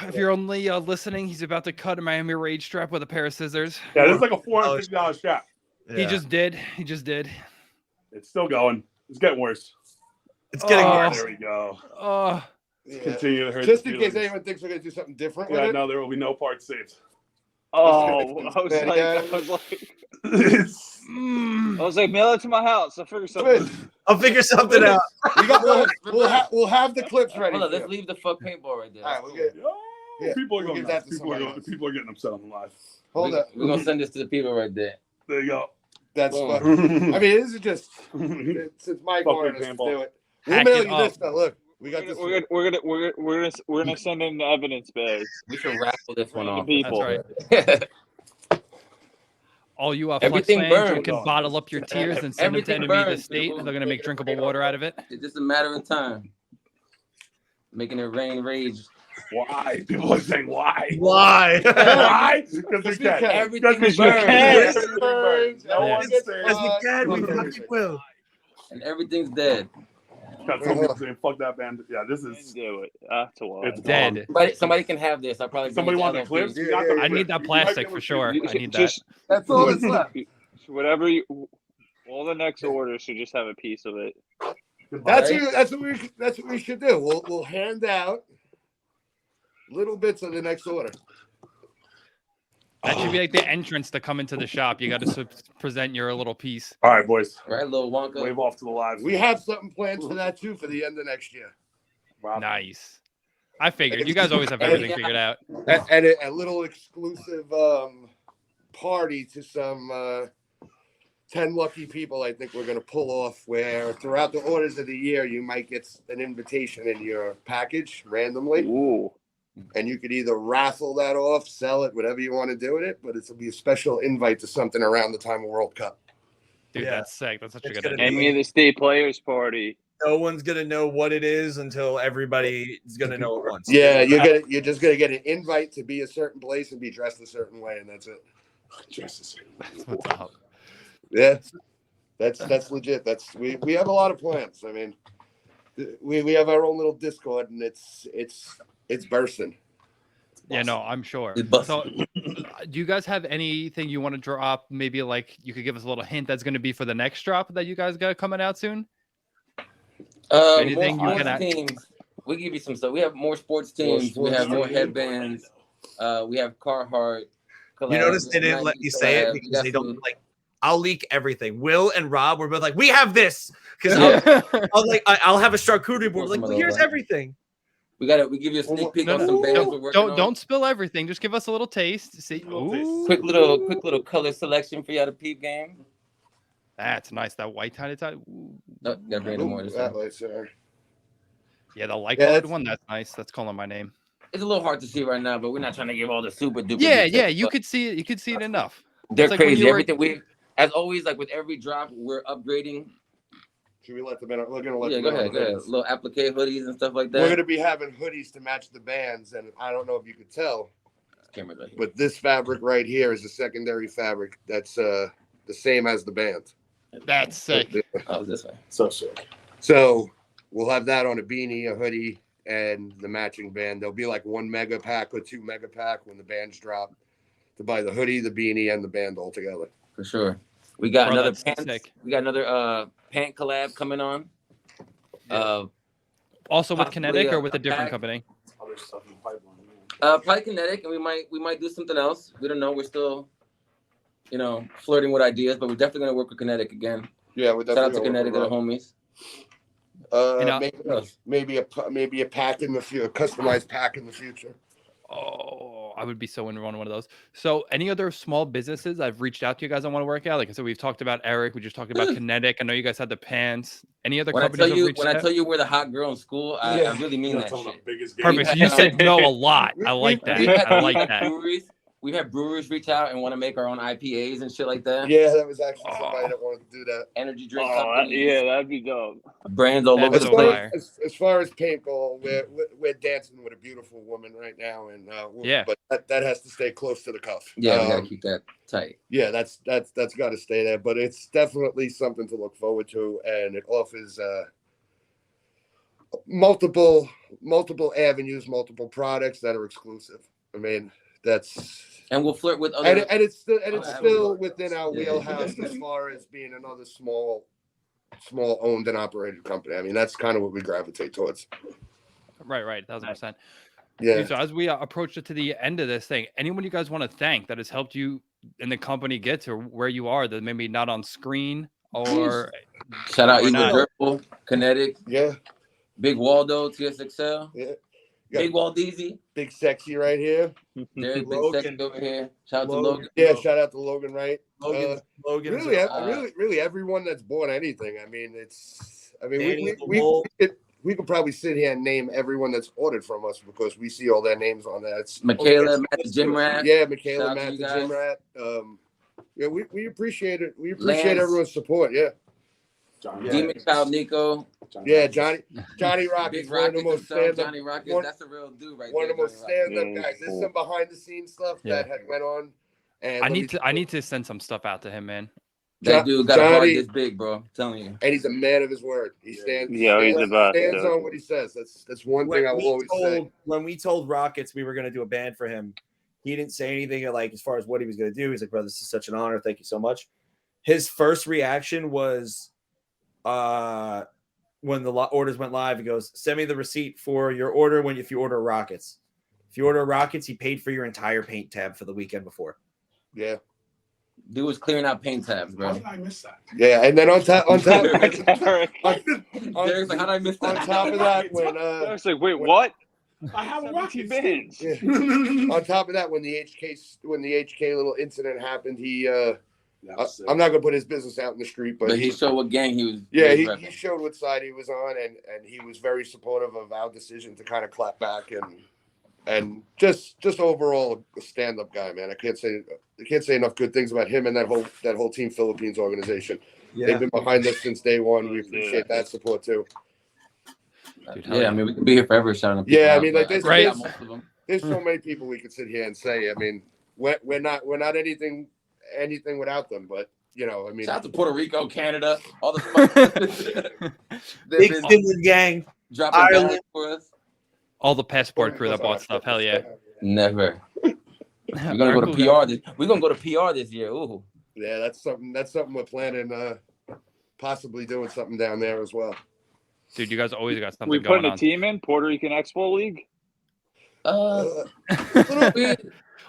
If you're only listening, he's about to cut a Miami Rage strap with a pair of scissors.
Yeah, this is like a $450 strap.
He
yeah.
just did. He just did.
It's still going. It's getting worse.
It's getting
Oh.
worse.
There we go.
Oh,
Yeah.
Continue to hurt
Just
the
in case
feelings.
anyone thinks we're gonna do something different
Yeah,
with it.
no, there will be no parts saved.
oh! I was
Man,
like,
yeah.
It's-
mail it to my house. I'll figure something.
Good.
I'll figure something out.
We'll have the clips ready.
Hold on,
for
let's
you.
leave the fuck paintball right there.
All right, we'll get. Yeah,
people are
we'll
going
give that
nuts.
to somebody else.
People are getting upset on the live.
Hold up.
We're gonna send this to the people right there.
There you go.
That's
Boom.
fun. I mean, this is just since Mike
Fucking
wanted us to
paintball.
do it. We'll
Hack
mail
it
you
up.
this though. Look, we got this.
We're gonna send in the evidence bags.
We should raffle this one
The
off.
people.
That's right. All you Flex
Everything
fans, you
burns.
can bottle up your tears and send them to
Everything
Enemy of the
burns,
State,
people.
and they're gonna make drinkable water out of it.
It's just a matter of time. Making it rain rage.
Why? People are saying why?
Why?
Why? Because
Because
they
you
can.
can.
Everything
Because you
burns.
can.
Everything burns. No
Yeah.
one gets
As we
caught.
can, we fucking will.
And everything's dead.
Got some people saying, fuck that band. Yeah, this
Didn't
is.
do it. That's a lot.
It's
Dead.
Somebody can have this. I'll probably bring
Somebody
it to
want the
LFP.
clips?
Yeah,
We got the
yeah,
I
clips.
need that
You
plastic
might
for
be
sure.
able to-
I need that.
Just
That's all that's left.
whatever you. All the next orders should just have a piece of it.
That's
Right?
what we should do. We'll hand out little bits of the next order.
That should be like the entrance to come into the shop. You got to present your little piece.
All right, boys.
Right, little Wonka.
Wave off to the live.
We have something planned for that too for the end of next year.
Wow.
Nice. I figured. You guys always have everything figured out.
And a little exclusive party to some 10 lucky people I think we're going to pull off where throughout the orders of the year you might get an invitation in your package randomly.
Ooh.
And you could either raffle that off, sell it, whatever you want to do with it, but it'll be a special invite to something around the time of World Cup.
Dude,
Yeah.
that's sick. That's such a
It's
good
gonna
idea.
Enemy of the State Players Party.
No one's gonna know what it is until everybody is gonna know it once.
Yeah, you're just gonna get an invite to be a certain place and be dressed a certain way, and that's it.
Jesus.
What's up?
Yeah, That's legit. We have a lot of plans. I mean, we have our own little Discord, and it's bursting.
Yeah, no, I'm sure.
It's busted.
So, do you guys have anything you want to drop? Maybe like you could give us a little hint that's going to be for the next drop that you guys got coming out soon. Anything you
more
can add?
teams. We give you some stuff. We have more sports teams. We have more headbands. We have Carhartt.
You notice they didn't let you say it because they don't like. I'll leak everything. Will and Rob were both like, "We have this," because I'll have a charcuterie board. Like, well, here's everything.
We give you a sneak peek on some bands we're working on.
Don't spill everything. Just give us a little taste. See,
quick little color selection for y'all to peep game.
That's nice. That white tie.
Oh, gotta bring it more.
Yeah, the light colored one. That's nice. That's calling my name.
It's a little hard to see right now, but we're not trying to give all the super duper.
Yeah,
details,
you could see it. You could see it enough.
They're crazy. Everything as always, like with every drop, we're upgrading.
Should we let them in? We're gonna let
them
go
ahead. Little applique hoodies and stuff like that.
We're gonna be having hoodies to match the bands, and I don't know if you could tell, but this fabric right here is a secondary fabric that's the same as the band.
That's sick.
Oh, this way.
So sick.
So we'll have that on a beanie, a hoodie, and the matching band. There'll be like 1 mega pack or 2 mega pack when the bands drop to buy the hoodie, the beanie, and the band all together.
For sure. We got another pants. We got another pant collab coming on.
Also with Kinetic or with a different company?
Other stuff in the pipeline.
Probably Kinetic, and we might do something else. We don't know. We're still, flirting with ideas, but we're definitely gonna work with Kinetic again.
Yeah, we're definitely.
Shout out to Kinetic, the homies.
Maybe a pack in the future, a customized pack in the future.
Oh, I would be so in one of those. So, any other small businesses I've reached out to you guys I want to work out? Like I said, we've talked about Eric. We just talked about Kinetic. I know you guys had the pants. Any other companies?
When I tell you we're the hot girl in school, I really mean that shit.
Perfect. So you said no a lot. I like that. I like that.
We've had brewers reach out and want to make our own IPAs and shit like that.
Yeah, that was actually somebody that wanted to do that.
Energy drink
companies. Yeah, that'd be dope.
Brands all over the place.
As far as paintball, we're dancing with a beautiful woman right now, and but that has to stay close to the cuff.
Yeah, we gotta keep that tight.
Yeah, that's got to stay there, but it's definitely something to look forward to, and it offers multiple avenues, multiple products that are exclusive. I mean,
and we'll flirt with other,
and it's still within our wheelhouse as far as being another small owned and operated company. I mean, that's kind of what we gravitate towards.
Right, 1,000%.
Yeah.
So as we approach it to the end of this thing, anyone you guys want to thank that has helped you in the company get to where you are that maybe not on screen or
shout out Evil Purple, Kinetic, Big Waldo, TSXL, Big Waldeezy,
Big Sexy right here.
There's Big Sexy over here. Shout out to Logan.
Yeah, shout out to Logan, right?
Logan.
Really, everyone that's bought anything. I mean, we could probably sit here and name everyone that's ordered from us because we see all their names on that. It's
Michaela, Matt the Gym Rat.
Yeah, Michaela, Matt the Gym Rat. Yeah, we appreciate it. We appreciate everyone's support. Yeah.
Demon Child Nico.
Johnny Rockets. One of the most stand-up.
Johnny Rockets, that's a real dude right there.
One of the most stand-up guys. There's some behind-the-scenes stuff that had went on. And
I need to send some stuff out to him, man.
That dude got a heart this big, bro. I'm telling you.
And he's a man of his word. He stands.
Yeah, he's the best.
Stands on what he says. That's one thing I will always say.
When we told Rockets we were going to do a band for him, he didn't say anything like as far as what he was going to do. He's like, "Bro, this is such an honor. Thank you so much." His first reaction was, when the orders went live, he goes, "Send me the receipt for your order if you order Rockets. If you order Rockets, he paid for your entire paint tab for the weekend before."
Yeah.
Dude was clearing out paint tabs, bro.
How did I miss that?
Yeah, and then on top
Derek's like, how did I miss that?
On top of that, when
I was like, wait, what?
I have
17 bands.
Yeah. On top of that, when the HK little incident happened, I'm not gonna put his business out in the street, but
he showed what gang he was.
Yeah, he showed what side he was on, and he was very supportive of our decision to kind of clap back and just overall a stand-up guy, man. I can't say enough good things about him and that whole Team Philippines organization. Yeah. They've been behind us since day one. We appreciate that support too.
Dude, I mean, we could be here forever shouting at people.
Yeah, I mean, like there's so many people we could sit here and say. I mean, we're not anything without them, but you know, I mean,
Shout out to Puerto Rico, Canada, all the
Big
been
Finland gang.
dropping
Ireland.
bags for us.
All the passport crew that bought stuff. Hell yeah.
Never. We're gonna
Alright,
go to
cool,
PR. We're gonna go to PR this year. Ooh.
yeah, that's something we're planning, possibly doing something down there as well.
Dude, you guys always got something
We
going
putting a
on.
team in Puerto Rican Expo League.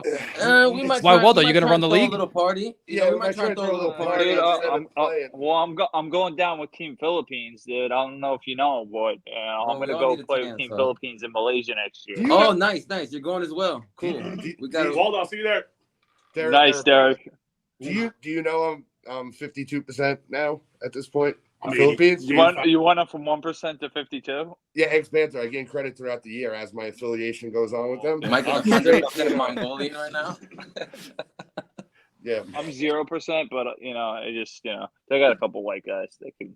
We might.
Why,
try,
Waldo,
we
you
might
gonna
try
run
and
the
throw
league?
A little party.
Yeah, we might try and throw a little party.
Dude,
instead of playing.
I'm going down with Team Philippines, dude. I don't know if you know, but I'm
we
gonna
all
go
need a
play
chance,
with Team
so.
Philippines in Malaysia next year.
Oh, nice. You're going as well. Cool. We got.
Waldo, I'll see you there.
Nice, Derek.
Do you know I'm 52% now at this point?
I mean,
Philippines.
You went up from 1% to 52.
Yeah, ex-Panther. I gain credit throughout the year as my affiliation goes on with them.
Mike is
I'm
100%
straight-
Mongolian right now.
Yeah.
I'm 0%, but I just they got a couple white guys that can.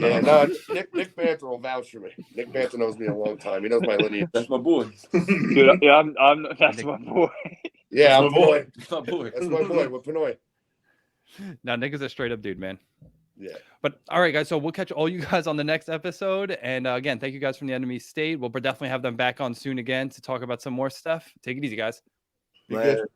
Yeah, no, Nick Panther will vouch for me. Nick Panther knows me a long time. He knows my lineage.
That's my boy.
Dude, yeah, I'm that's my boy.
Yeah,
That's my boy.
That's my boy.
That's my boy. We're Pinoy.
Now, Nick is a straight up dude, man.
Yeah.
But all right, guys. So we'll catch all you guys on the next episode. And again, thank you guys from the enemy state. We'll definitely have them back on soon again to talk about some more stuff. Take it easy, guys.
Be good.